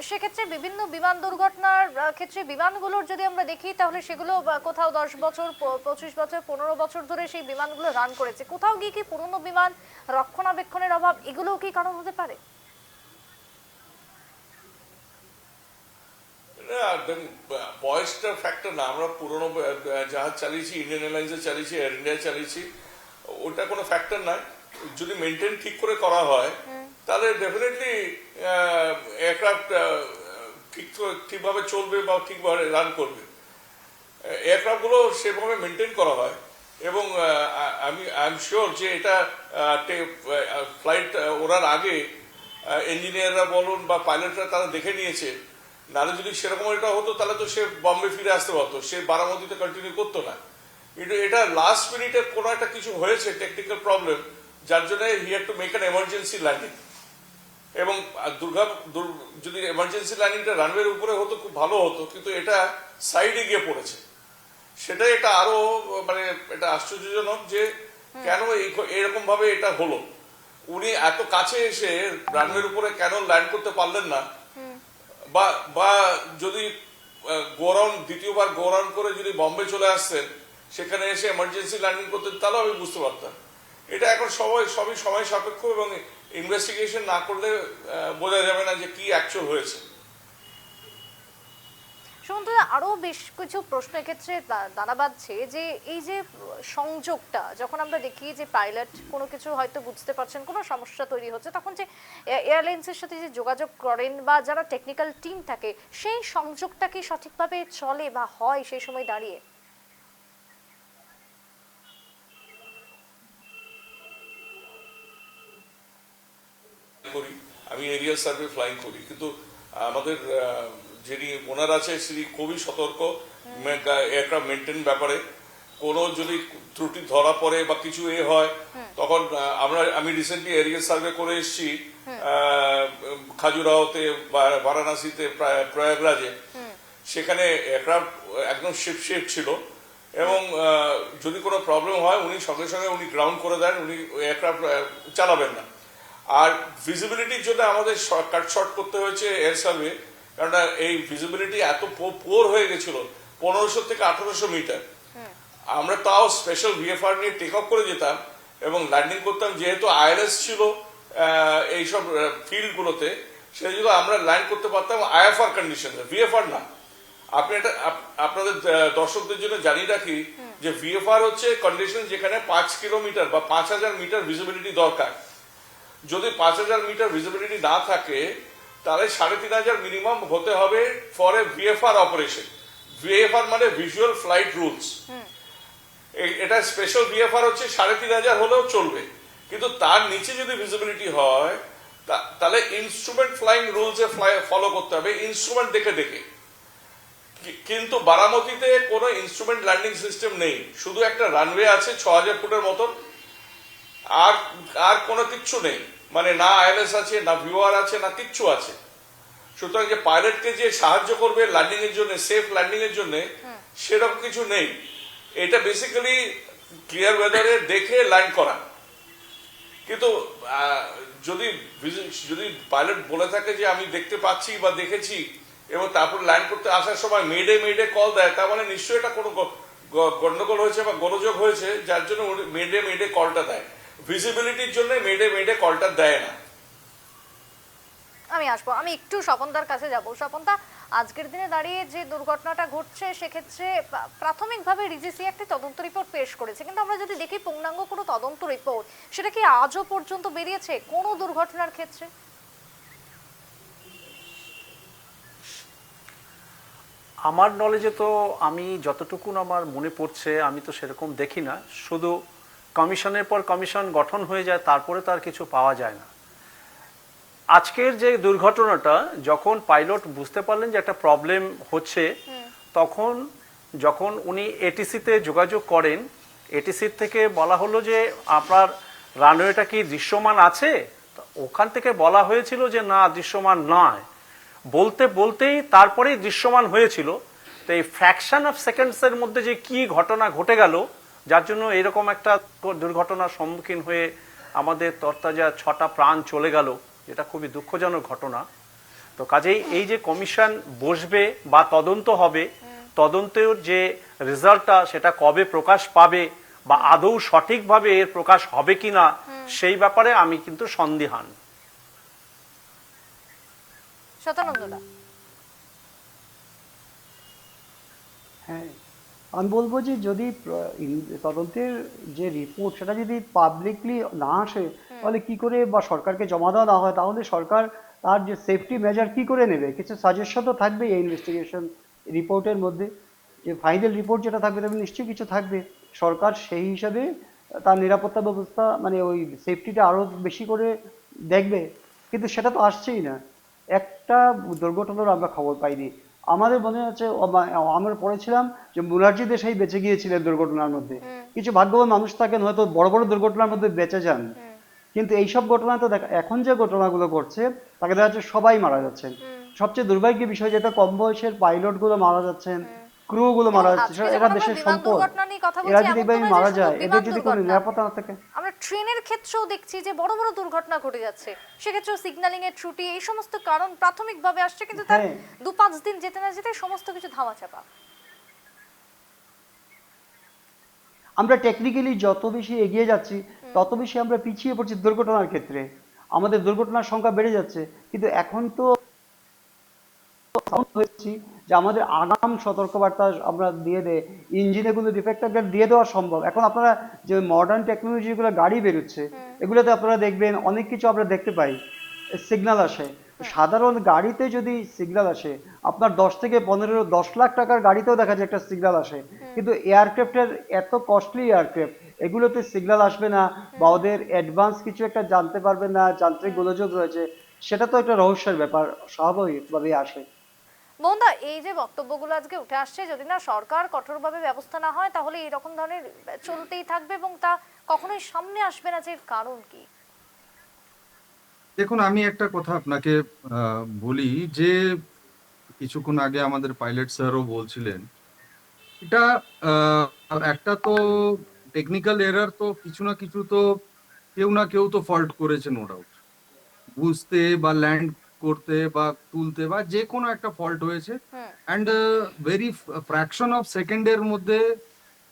সেক্ষেত্রে বিভিন্ন বিমান দুর্ঘটনার ক্ষেত্রে বিমানগুলোর যদি আমরা দেখি, তাহলে সেগুলো কোথাও 10 বছর, 25 বছর, 15 বছর ধরে সেই বিমানগুলো রান করেছে। কোথাও গিয়ে কি পুরনো বিমান, রক্ষণাবেক্ষণের অভাব, এগুলোও কি কারণ হতে পারে? বয়সটা ফ্যাক্টর না। আমরা পুরোনো জাহাজ চালিয়েছি, ইন্ডিয়ান এয়ারলাইন্সে চালিয়েছি, এয়ার ইন্ডিয়া চালিয়েছি, ওটা কোনো ফ্যাক্টর নয়। যদি মেনটেন ঠিক করে করা হয় তাহলে ডেফিনেটলি এয়ারক্রাফট ঠিকভাবে চলবে বা ঠিকভাবে রান করবে। এয়ারক্রাফটগুলো সেভাবে মেনটেন করা হয়, এবং আই এম শিওর যে এটা ফ্লাইট ওড়ার আগে ইঞ্জিনিয়াররা বলুন বা পাইলটরা তারা দেখে নিয়েছে। নাহলে যদি সেরকম এটা হতো তাহলে তো সে বম্বে ফিরে আসতে পারতো, সে বারামতিতে কন্টিনিউ করতো না। কিন্তু এটা লাস্ট মিনিটে কোনো একটা কিছু হয়েছে, টেকনিক্যাল প্রবলেম, যার জন্য he had to make an emergency landing. এবং যদি এমার্জেন্সি ল্যান্ডিংটা রানওয়ের উপরে হতো খুব ভালো হতো, কিন্তু এটা সাইডে গিয়ে পড়েছে। সেটাই এটা আরো মানে এটা আশ্চর্যজনক যে কেন এরকম ভাবে এটা হলো। উনি এত কাছে এসে রানওয়ের উপরে কেন ল্যান্ড করতে পারলেন না, বা যদি দ্বিতীয়বার গো রাউন্ড করে যদি বম্বে চলে আসতেন, সেখানে এসে এমার্জেন্সি ল্যান্ডিং করতেন, তাহলে আমি বুঝতে পারতাম। এটা এখন সবই সময় সাপেক্ষ, এবং ইনভেস্টিগেশন না করলে বোঝা যাবে না যে কি অ্যাকচুয়াল হয়েছে। সুমন্ত, আরো বেশ কিছু প্রশ্নের ক্ষেত্রে দানা বাঁধছে যে এই যে সংযোগটা, যখন আমরা দেখি যে পাইলট কোনো কিছু হয়তো বুঝতে পারছেন, কোনো সমস্যা তৈরি হচ্ছে, তখন যে এয়ারলাইন্সের সাথে যে যোগাযোগ করেন বা যারা টেকনিক্যাল টিম থাকে, সেই সংযোগটা কি সঠিকভাবে চলে বা হয় সেই সময় দাঁড়িয়ে? আমি এরিয়া সার্ভে ফ্লাইং করি, কিন্তু আমাদের যিনি ওনার আছে তিনি খুবই সতর্ক এয়ারক্রাফট মেনটেন ব্যাপারে। কোনো যদি ত্রুটি ধরা পড়ে বা কিছু হয়, তখন আমি রিসেন্টলি এরিয়া সার্ভে করে এসেছি খাজুরাহোতে, বারাণসীতে, প্রয়াগরাজে। সেখানে এয়ারক্রাফট একদম শিফট ছিল, এবং যদি কোনো প্রবলেম হয় উনি সঙ্গে সঙ্গে গ্রাউন্ড করে দেন, উনি এয়ারক্রাফট চালাবেন না। আর ভিজিবিলিটির জন্য আমাদের কাট শর্ট করতে হয়েছে এয়ার সার্ভে, কারণ এই ভিজিবিলিটি এত পোর হয়ে গেছিল, 1500 থেকে 1800 মিটার। আমরা তাও স্পেশাল ভিএফআর নিয়ে টেক অফ করে যেতাম এবং ল্যান্ডিং করতাম, যেহেতু আইএলএস ছিল এইসব ফিল্ডগুলোতে, সেই জন্য আমরা ল্যান্ড করতে পারতাম আইএফআর কন্ডিশনে, ভিএফআর না। আপনি এটা আপনাদের দর্শকদের জন্য জানিয়ে রাখি যে ভিএফআর হচ্ছে কন্ডিশন যেখানে 5 কিলোমিটার বা 5000 মিটার ভিজিবিলিটি দরকার। যদি 5000 মিটার ভিজিবিলিটি না থাকে, তাহলে 3500 মিনিমাম হতে হবে ফর এ ভিএফআর অপারেশন। ভিএফআর মানে ভিজুয়াল ফ্লাইট রুলস। এটা স্পেশাল ভিএফআর হচ্ছে 3500 হলেও চলবে, কিন্তু তার নিচে যদি ভিজিবিলিটি হয় তাহলে instrument flying rules a follow করতে হবে, ইনস্ট্রুমেন্ট দেখে দেখে। কিন্তু বারামতিতে কোনো ইনস্ট্রুমেন্ট ল্যান্ডিং সিস্টেম নেই, শুধু একটা রানওয়ে আছে 6000 ফুটের মতন, আর কোনো কিচ্ছু নেই। মানে না আইএলএস আছে, না ভিওআর আছে, না কিচ্ছু আছে। সুতরাং যে পাইলটকে যে সাহায্য করবে ল্যান্ডিং এর জন্য, সেফ ল্যান্ডিং এর জন্য, সেরকম কিছু নেই। এটা বেসিক্যালি ক্লিয়ার ওয়েদারে দেখে ল্যান্ড করা। কিন্তু যদি পাইলট বলে থাকে যে আমি দেখতে পাচ্ছি বা দেখেছি, এবং তারপর ল্যান্ড করতে আসার সময় মেডে কল দেয়, তার মানে নিশ্চয়ই এটা কোনো গন্ডগোল হয়েছে বা গোলযোগ হয়েছে, যার জন্য মেডে কলটা দেয়। ভিজিবিলিটির জন্য মেডে কলটা দেয় না। আমি আসবো, আমি একটু স্বপনদার কাছে যাব। স্বপনদা, আজকের দিনে দাঁড়িয়ে যে দুর্ঘটনাটা ঘটছে সেক্ষেত্রে প্রাথমিকভাবে ডিজিসি একটি তদন্ত রিপোর্ট পেশ করেছে, কিন্তু আমরা যদি দেখি পূর্ণাঙ্গ কোনো তদন্ত রিপোর্ট সেটা কি আজও পর্যন্ত বেরিয়েছে কোনো দুর্ঘটনার ক্ষেত্রে? আমার নলেজে তো আমি যতটুকুন আমার মনে পড়ছে আমি তো সেরকম দেখি না, শুধু কমিশনের পর কমিশন গঠন হয়ে যায়, তারপরে তার কিছু পাওয়া যায় না। আজকের যে দুর্ঘটনাটা, যখন পাইলট বুঝতে পারলেন যে একটা প্রবলেম হচ্ছে, তখন যখন উনি এটিসিতে যোগাযোগ করেন, এটিসি থেকে বলা হলো যে আপনার রানওয়েটা কি দৃশ্যমান আছে? ওখান থেকে বলা হয়েছিল যে না, দৃশ্যমান নয়। বলতে বলতেই তারপরেই দৃশ্যমান হয়েছিল। তো এই ফ্র্যাকশন অফ সেকেন্ডসের মধ্যে যে কি ঘটনা ঘটে গেল, যার জন্য এরকম একটা দুর্ঘটনার সম্মুখীন হয়ে আমাদের তরতাজা 6টা প্রাণ চলে গেল, যেটা খুবই দুঃখজনক ঘটনা। তো কাজেই এই যে কমিশন বসবে বা তদন্ত হবে, তদন্তের যে রেজাল্টটা সেটা কবে প্রকাশ পাবে বা আদৌ সঠিকভাবে এর প্রকাশ হবে কিনা, সেই ব্যাপারে আমি কিন্তু সন্দিহান। শতানন্দদা। হ্যাঁ, আমি বলবো যে যদি তদন্তের যে রিপোর্ট সেটা যদি পাবলিকলি না আসে, তাহলে কি করে, বা সরকারকে জমা দেওয়া না হয়, তাহলে সরকার তার যে সেফটি মেজার কি করে নেবে? কিছু সাজেশন তো থাকবে এই ইনভেস্টিগেশন রিপোর্টের মধ্যে, যে ফাইনাল রিপোর্ট যেটা থাকবে তবে নিশ্চয়ই কিছু থাকবে। সরকার সেই হিসাবে তার নিরাপত্তা ব্যবস্থা, মানে ওই সেফটিটা আরো বেশি করে দেখবে, কিন্তু সেটা তো আসছেই না। একটা দুর্ঘটনার আমরা খবর পাইনি। আমাদের মনে আছে, আমরা পড়েছিলাম যে মুরারজি দেশাই বেঁচে গিয়েছিলেন দুর্ঘটনার মধ্যে। কিছু ভাগ্যবান মানুষ থাকেন, হয়তো বড় বড় দুর্ঘটনার মধ্যে বেঁচে যান, কিন্তু এইসব ঘটনা তো এখন যে ঘটনাগুলো ঘটছে তাকে দেখা যাচ্ছে সবাই মারা যাচ্ছেন। সবচেয়ে দুর্ভাগ্যের বিষয় যেটা, কম বয়সের পাইলট গুলো মারা যাচ্ছেন, ক্রু গুলো মারা যাচ্ছে। এরা দেশের সম্পদ, এরা যদি এভাবে মারা যায়, এদের যদি কোনো নিরাপত্তা না থাকে। আমরা ট্রেনের ক্ষেত্রেও দেখছি যে বড় বড় দুর্ঘটনা ঘটে যাচ্ছে, সেক্ষেত্রেও সিগন্যালিং এর ত্রুটি, এই সমস্ত কারণ প্রাথমিকভাবে আসছে, কিন্তু তার 2-5 দিন যেতে না যেতে সমস্ত কিছু ধামাচাপা। আমরা টেকনিক্যালি যত বেশি এগিয়ে যাচ্ছি, তত বেশি আমরা পিছিয়ে পড়ছি দুর্ঘটনার ক্ষেত্রে। আমাদের দুর্ঘটনার সংখ্যা বেড়ে যাচ্ছে, কিন্তু এখন তো হয়েছি যে আমাদের আগাম সতর্কবার্তা আমরা দিয়ে দেয়, ইঞ্জিনে কোনো ডিফেক্ট দিয়ে দেওয়া সম্ভব। এখন আপনারা যে মডার্ন টেকনোলজি গুলো গাড়ি বেরোচ্ছে, এগুলোতে আপনারা দেখবেন অনেক কিছু আমরা দেখতে পাই, সিগন্যাল আসে। সাধারণ গাড়িতে যদি সিগন্যাল আসে, আপনার 10 থেকে 10 লাখ টাকার গাড়িতেও দেখা যায় একটা সিগন্যাল আসে, কিন্তু এয়ারক্রাফটের এত কস্টলি এয়ারক্রাফট, এগুলোতে সিগন্যাল আসবে না, বা ওদের অ্যাডভান্স কিছু একটা জানতে পারবে না, যান্ত্রিক গোলযোগ রয়েছে, সেটা তো একটা রহস্যের ব্যাপার, স্বাভাবিকভাবেই আসে। মোহনদা, এই যে বক্তব্যগুলো আজকে উঠে আসছে, যদি না সরকার কঠোরভাবে ব্যবস্থা না হয়, তাহলে এরকম ধরনের চলতেই থাকবে এবং তা কখনোই সামনে আসবে না, যে কারণ কি? দেখুন, আমি একটা কথা আপনাকে বলি যে কিছুক্ষণ আগে আমাদের পাইলট স্যারও বলছিলেন, এটা একটা তো টেকনিক্যাল এরার, তো কিছু না কিছু তো কেউ না কেউ তো ফল্ট করেছে, নো ডাউট। বুঝতে বা ল্যান্ড করতে বা তুলতে বা যে কোনো একটা ফল্ট হয়েছে, অ্যান্ড ভেরি ফ্র্যাকশন অফ সেকেন্ডের মধ্যে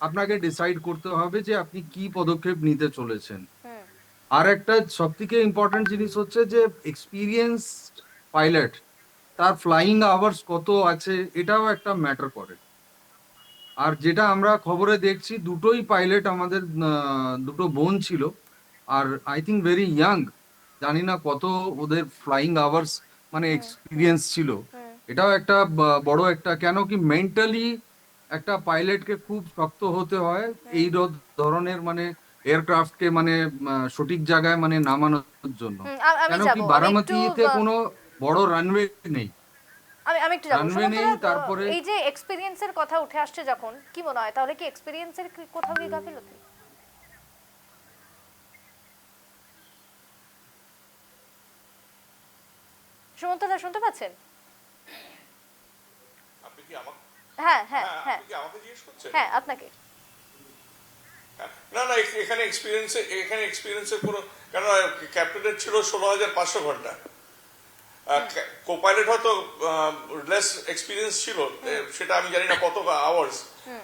আপনাকে ডিসাইড করতে হবে যে আপনি কি পদক্ষেপ নিতে চলেছেন। আর একটা সব থেকে ইম্পর্টেন্ট জিনিস হচ্ছে যে এক্সপিরিয়েন্স পাইলট, তার ফ্লাইং আওয়ার্স কত আছে, এটাও একটা ম্যাটার করে। আর যেটা আমরা খবরে দেখছি, দুটোই পাইলট আমাদের, দুটো বোন ছিল, আর আই থিঙ্ক ভেরি ইয়াং, জানি না কত ওদের ফ্লাইং আওয়ার্স মানে এক্সপিরিয়েন্স ছিল। এটাও একটা বড় একটা, কেন কি মেন্টালি একটা পাইলটকে খুব শক্ত হতে হয় এই ধরনের মানে এয়ারক্রাফটকে মানে সঠিক জায়গায় মানে নামানোর জন্য। কেন কি বারামতিতে কোনো বড় রানওয়ে নেই, আমি একটু জানবো, রানওয়ে নেই। তারপরে এই যে এক্সপেরিয়েন্সের কথা উঠে আসছে যখন, কি মনে হয় তাহলে কি এক্সপেরিয়েন্সের কোথাও কি গাফিলতি? সুমন্তদা শুনতে পাচ্ছেন? আপনি কি আমাকে, হ্যাঁ হ্যাঁ হ্যাঁ আপনি কি আমাকে জিজ্ঞেস করছেন? হ্যাঁ, আপনাকে। না না, এখানে এক্সপিরিয়েন্সের কোনো, কেন ক্যাপ্টেনের ছিল 16,500 ঘন্টা, কোপাইলট হয়তো লেস এক্সপিরিয়েন্স ছিল, সেটা আমি জানি না কত hours,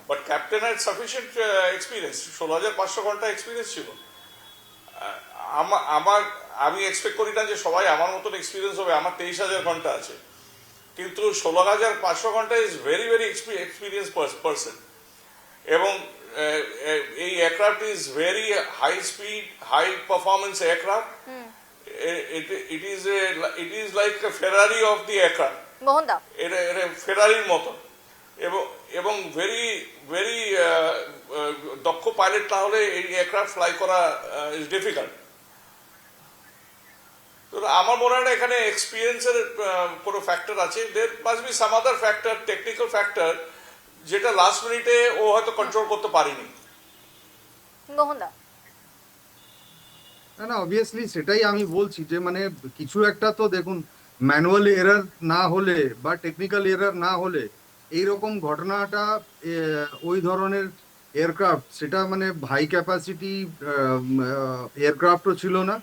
but captain had sufficient experience, 16,500 ঘন্টা এক্সপিরিয়েন্স ছিল। আমি এক্সপেক্ট করি না যে সবাই আমার মতন এক্সপিরিয়েন্স হবে, আমার 23,000 ঘন্টা আছে। কিন্তু 16,500 ঘন্টা is very very experience person. এবং এই aircraft is very high speed high performance aircraft. It is like a Ferrari of the aircraft. মোহনদা, এটা ফেরারির মতো। এবং ভেরি ভেরি দক্ষ পাইলট না হলে এই এয়ারক্রাফট ফ্লাই করা ইজ ডিফিকাল্ট। তো আমার মনে হয় না এখানে এক্সপিরিয়েন্সের কোনো ফ্যাক্টর আছে। There must be some other factor, technical factor, যেটা লাস্ট মিনিটে ও হয়তো কন্ট্রোল করতে পারেনি। মোহনদা, না না, অবভিয়াসলি সেটাই আমি বলছি যে মানে কিছু একটা তো দেখুন, ম্যানুয়াল এরার না হলে বা টেকনিক্যাল এরার না হলে এইরকম ঘটনাটা ওই ধরনের এয়ারক্রাফট, সেটা মানে হাই ক্যাপাসিটি এয়ারক্রাফটও ছিল না,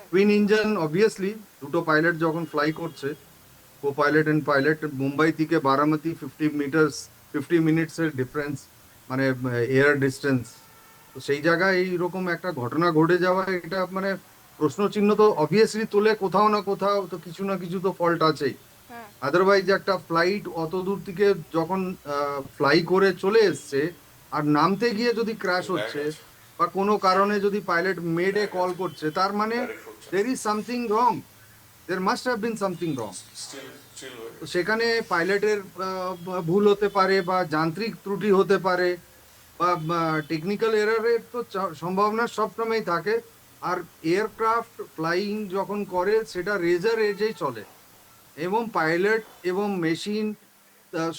টুইন ইঞ্জিন। অবভিয়াসলি দুটো পাইলট যখন ফ্লাই করছে, co pilot and pilot, Mumbai থেকে বারামতি 50 মিনিটসের ডিফারেন্স, মানে এয়ার ডিস্টেন্স। তো সেই জায়গায় এইরকম একটা ঘটনা ঘটে যাওয়া, এটা মানে প্রশ্নচিহ্ন তো অবভিয়াসলি তোলে। কোথাও না কোথাও তো কিছু না কিছু তো ফল্ট আছেই। আদারওয়াইজ একটা ফ্লাইট অত দূর থেকে যখন ফ্লাই করে চলে এসছে আর নামতে গিয়ে যদি ক্র্যাশ হচ্ছে বা কোনো কারণে যদি পাইলট মেডে কল করছে, তার মানে there is something wrong, there must have been something wrong. তো সেখানে পাইলটের ভুল হতে পারে বা যান্ত্রিক ত্রুটি হতে পারে বা টেকনিক্যাল এরারের তো সম্ভাবনা সবসময় থাকে। আর এয়ারক্রাফট ফ্লাইং যখন করে সেটা রেজার এজেই চলে, এবং পাইলট এবং মেশিন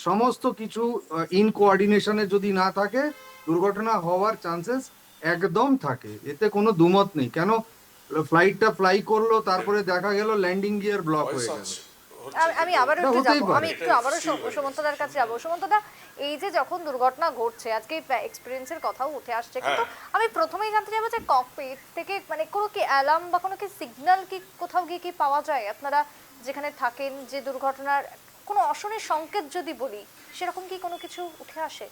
সমস্ত কিছু ইন কোঅর্ডিনেশনে যদি না থাকে, দুর্ঘটনা হওয়ার চান্সেস একদম থাকে, এতে কোনো দুমত নেই। কেন ফ্লাইটটা ফ্লাই করলো, তারপরে দেখা গেল ল্যান্ডিং গিয়ার ব্লক হয়ে গেল। আমি আবারও একটু হতেই যাবো, পারে। আমি একটু আবারও সুমন্তদার কাছে যাবো। সুমন্তদা, এই যে যখন দুর্ঘটনা ঘটছে, আজকে এক্সপিরিয়েন্সের কথাও উঠে আসছে, কিন্তু আমি প্রথমেই জানতে চাইবো যে ককপিট থেকে মানে কোনো কি অ্যালার্ম বা কোনো কি সিগন্যাল কি কোথাও গিয়ে কি পাওয়া যায়? আপনারা যেখানে থাকেন, যে দুর্ঘটনার কোনো অশনির সংকেত যদি বলি, সেরকম কি কোনো কিছু উঠে আসে?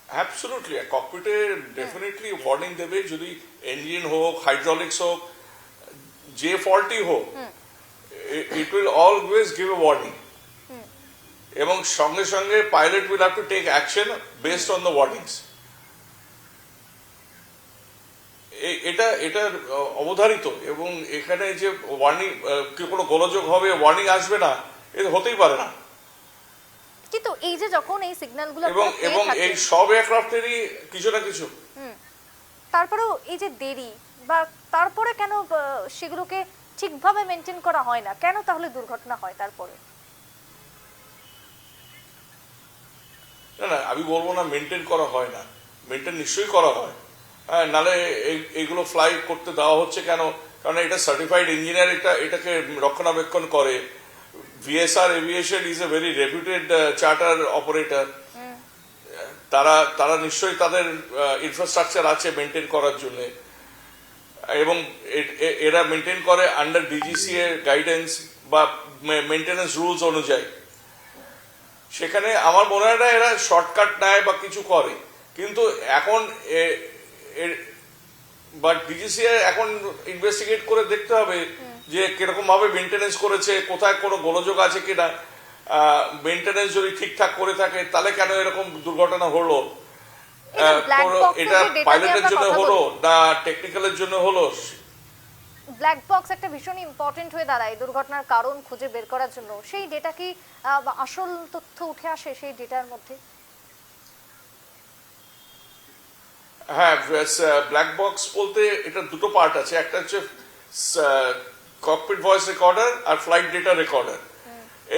অ্যাবসলিউটলি, ককপিটে ডেফিনেটলি ওয়ার্নিং দেবে। যদি ইঞ্জিন হোক, হাইড্রোলিক্স হোক, যে ফল্টই হোক, it will always give a warning. এবং সঙ্গে সঙ্গে pilot will have to take action based on the warnings. এটা এটা অবধারিত। এবং এখানে যে ওয়ার্নিং, কোনো গোলযোগ হবে, ওয়ার্নিং আসবে না, এটা হতেই পারে না। কিন্তু এই যে যখন এই সিগন্যালগুলো এবং এই সব এয়ারক্রাফটেরই কিছু না কিছু, তারপরেও এই যে দেরি বা তারপরে কেন সেগুলোকে ঠিকভাবে মেনটেন করা হয় না, কেন তাহলে দুর্ঘটনা হয় তারপরে? না না, আমি বলবো না মেনটেন করা হয় না, মেনটেন নিশ্চয়ই করা হয়। হ্যাঁ, নালে এইগুলো ফ্লাই করতে দেওয়া হচ্ছে কেন? কারণ এটা সার্টিফাইড ইঞ্জিনিয়ার এটাকে রক্ষণাবেক্ষণ করে। VSR aviation is a very রেপুটেড charter operator. তারা নিশ্চয়ই তাদের ইনফ্রাস্ট্রাকচার আছে মেনটেন করার জন্য, এবং এরা মেনটেন করে আন্ডার ডিজিসিএ গাইডেন্স বা মেনটেন্যান্স রুলস অনুযায়ী। সেখানে আমার মনে হয় না এরা শর্টকাট নেয় বা কিছু করে। কিন্তু এখন বাট ডিজিসিএ এখন ইনভেস্টিগেট করে দেখতে হবে যে কিরকম ভাবে মেনটেনেন্স করেছে, কোথায় কোনো গোলযোগ আছে কিনা। মেনটেনেন্স যদি ঠিকঠাক করে থাকে, তাহলে কেন এরকম দুর্ঘটনা হলো? এটা পাইলটের জন্য হলো না টেকনিক্যালের জন্য হলো? ব্ল্যাক বক্স একটা ভীষণ ইম্পর্টেন্ট হয়ে দাঁড়ায় দুর্ঘটনার কারণ খুঁজে বের করার জন্য। সেই ডেটা কি আসল তথ্য উঠে আসে সেই ডেটার মধ্যে? হ্যাঁ, ব্ল্যাক বক্স বলতে এটা দুটো পার্ট আছে। একটা হচ্ছে ককপিট ভয়েস রেকর্ডার আর ফ্লাইট ডেটা রেকর্ডার।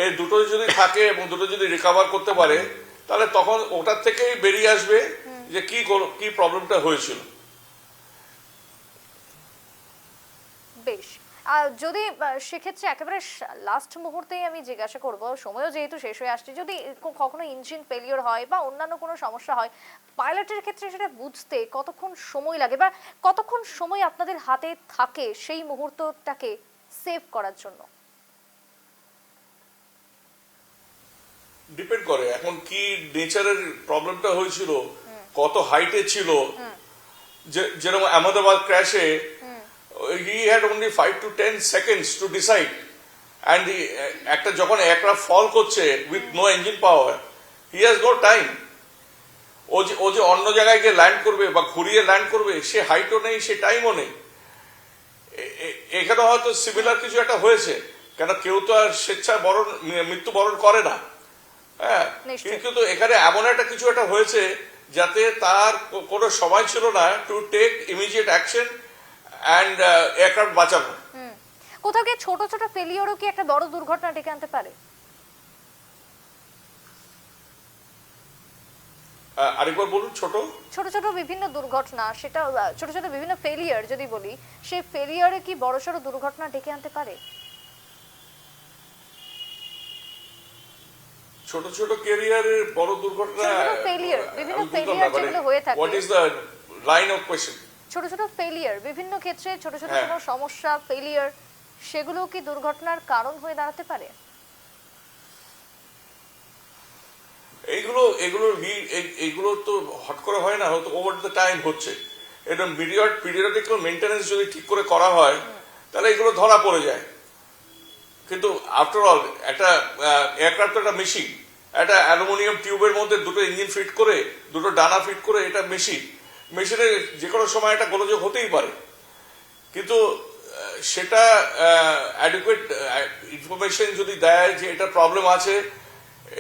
এই দুটো যদি থাকে এবং দুটো যদি রিকভার করতে পারে, তাহলে তখন ওটার থেকেই বেরিয়ে আসবে যে কি প্রবলেমটা হয়েছিল। বেশ, যদি সেক্ষেত্রে একেবারে লাস্ট মুহূর্তেই আমি জিজ্ঞাসা করব, সময়ও যেহেতু শেষ হয়ে আসছে, যদি কখনো ইঞ্জিন ফেলিওর হয় বা অন্যান্য কোনো সমস্যা হয়, পাইলটের ক্ষেত্রে সেটা বুঝতে কতক্ষণ সময় লাগে বা কতক্ষণ সময় আপনাদের হাতে থাকে সেই মুহূর্তটাকে সেভ করার জন্য? ডিপেন্ড করে এখন কি নেচারের প্রবলেমটা হয়েছিল, কত হাইটে ছিল। যেরকম আহমেদাবাদ ক্র্যাশে he had only 5 to 10 seconds to decide and একটা যখন এয়ারক্রাফট ফল করছে with no engine power, he has no time. ও যে অন্য জায়গায় গিয়ে ল্যান্ড করবে বা ঘুরিয়ে ল্যান্ড করবে, সে হাইটও নেই, সে টাইমও নেই। এখানে হয়তো সিমিলার কিছু একটা হয়েছে, কেন কেউ তো আর স্বেচ্ছায় মৃত্যুবরণ করে না। হ্যাঁ, নিশ্চয়ই। কিন্তু এখানে এমন একটা কিছু একটা হয়েছে যাতে তার কোনো সময় ছিল না to take immediate action and aircraft বাঁচানো। কোথাও গিয়ে ছোট ছোট ফেলিওরও কি একটা বড় দুর্ঘটনা ডেকে আনতে পারে? আরেকবার বলুন। ছোট ছোট ছোট বিভিন্ন দুর্ঘটনা, সেটা ছোট ছোট বিভিন্ন ফেলিয়ার যদি বলি, সেই ফেলিয়ারে কি বড়সড় দুর্ঘটনা ডেকে আনতে পারে? ছোট ছোট ক্যারিয়ারের বড় দুর্ঘটনা, ছোট ছোট failure, বিভিন্ন আমি বুঝলাম না, failure মানে যেগুলো হয়ে থাকে। What is the line of question? ছোট ছোট ফেলিয়ার, বিভিন্ন ক্ষেত্রে ছোট ছোট হ্যাঁ। কোনো সমস্যা, ফেলিয়ার, সেগুলো কি দুর্ঘটনার কারণ হয়ে দাঁড়াতে পারে? এইগুলো তো হট করে হয় না, হয়তো ওভার দ্য টাইম হচ্ছে। এরকম পিরিয়ডিক মেনটেন্যান্স যদি ঠিক করে করা হয়, তাহলে এগুলো ধরা পড়ে যায়। কিন্তু আফটার অল একটা এয়ারক্রাফট একটা মেশিন, একটা অ্যালুমিনিয়াম টিউবের মধ্যে দুটো ইঞ্জিন ফিট করে, দুটো ডানা ফিট করে, এটা মেশিনে যে কোনো সময় একটা গোলযোগ হতেই পারে। কিন্তু সেটা অ্যাডিকুয়েট ইনফরমেশন যদি দেয় যে এটা প্রবলেম আছে,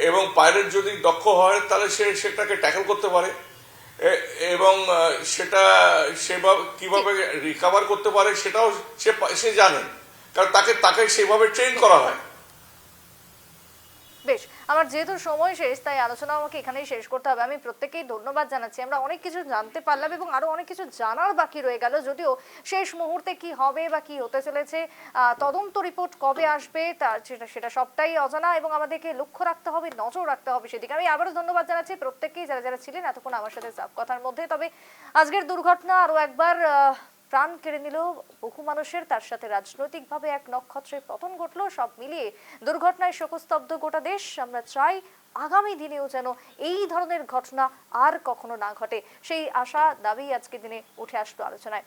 এবং পাইলট যদি দক্ষ হয়, তাহলে সে সেটাকে ট্যাকল করতে পারে, এবং সেটা সেভাবে কিভাবে রিকভার করতে পারে সেটাও সে জানে, কারণ তাকে সেভাবে ট্রেন করা হয়। বেশ, আমার যেহেতু সময় শেষ, তাই আলোচনা আমাকে এখানেই শেষ করতে হবে। আমি প্রত্যেককেই ধন্যবাদ জানাচ্ছি। আমরা অনেক কিছু জানতে পারলাম এবং আরো অনেক কিছু জানার বাকি রয়ে গেল, যদিও শেষ মুহূর্তে কি হবে বা কি হতে চলেছে, তদন্ত রিপোর্ট কবে আসবে, সেটা সবটাই অজানা, এবং আমাদেরকে লক্ষ্য রাখতে হবে, নজর রাখতে হবে সেদিকে। আমি আবারও ধন্যবাদ জানাচ্ছি প্রত্যেককেই, যারা যারা ছিলেন এতক্ষণ আমার সাথে সাফ কথার মধ্যে। তবে আজকের দুর্ঘটনা আরো একবার প্রাণ কেড়ে নিল বহু মানুষের, তার সাথে রাজনৈতিকভাবে এক নক্ষত্রের পতন ঘটলো। সব মিলিয়ে দুর্ঘটনায় শোকস্তব্ধ গোটা দেশ। আমরা চাই আগামী দিনেও যেন এই ধরনের ঘটনা আর কখনো না ঘটে, সেই আশা দাবি আজকের দিনে উঠে আসলো আলোচনায়।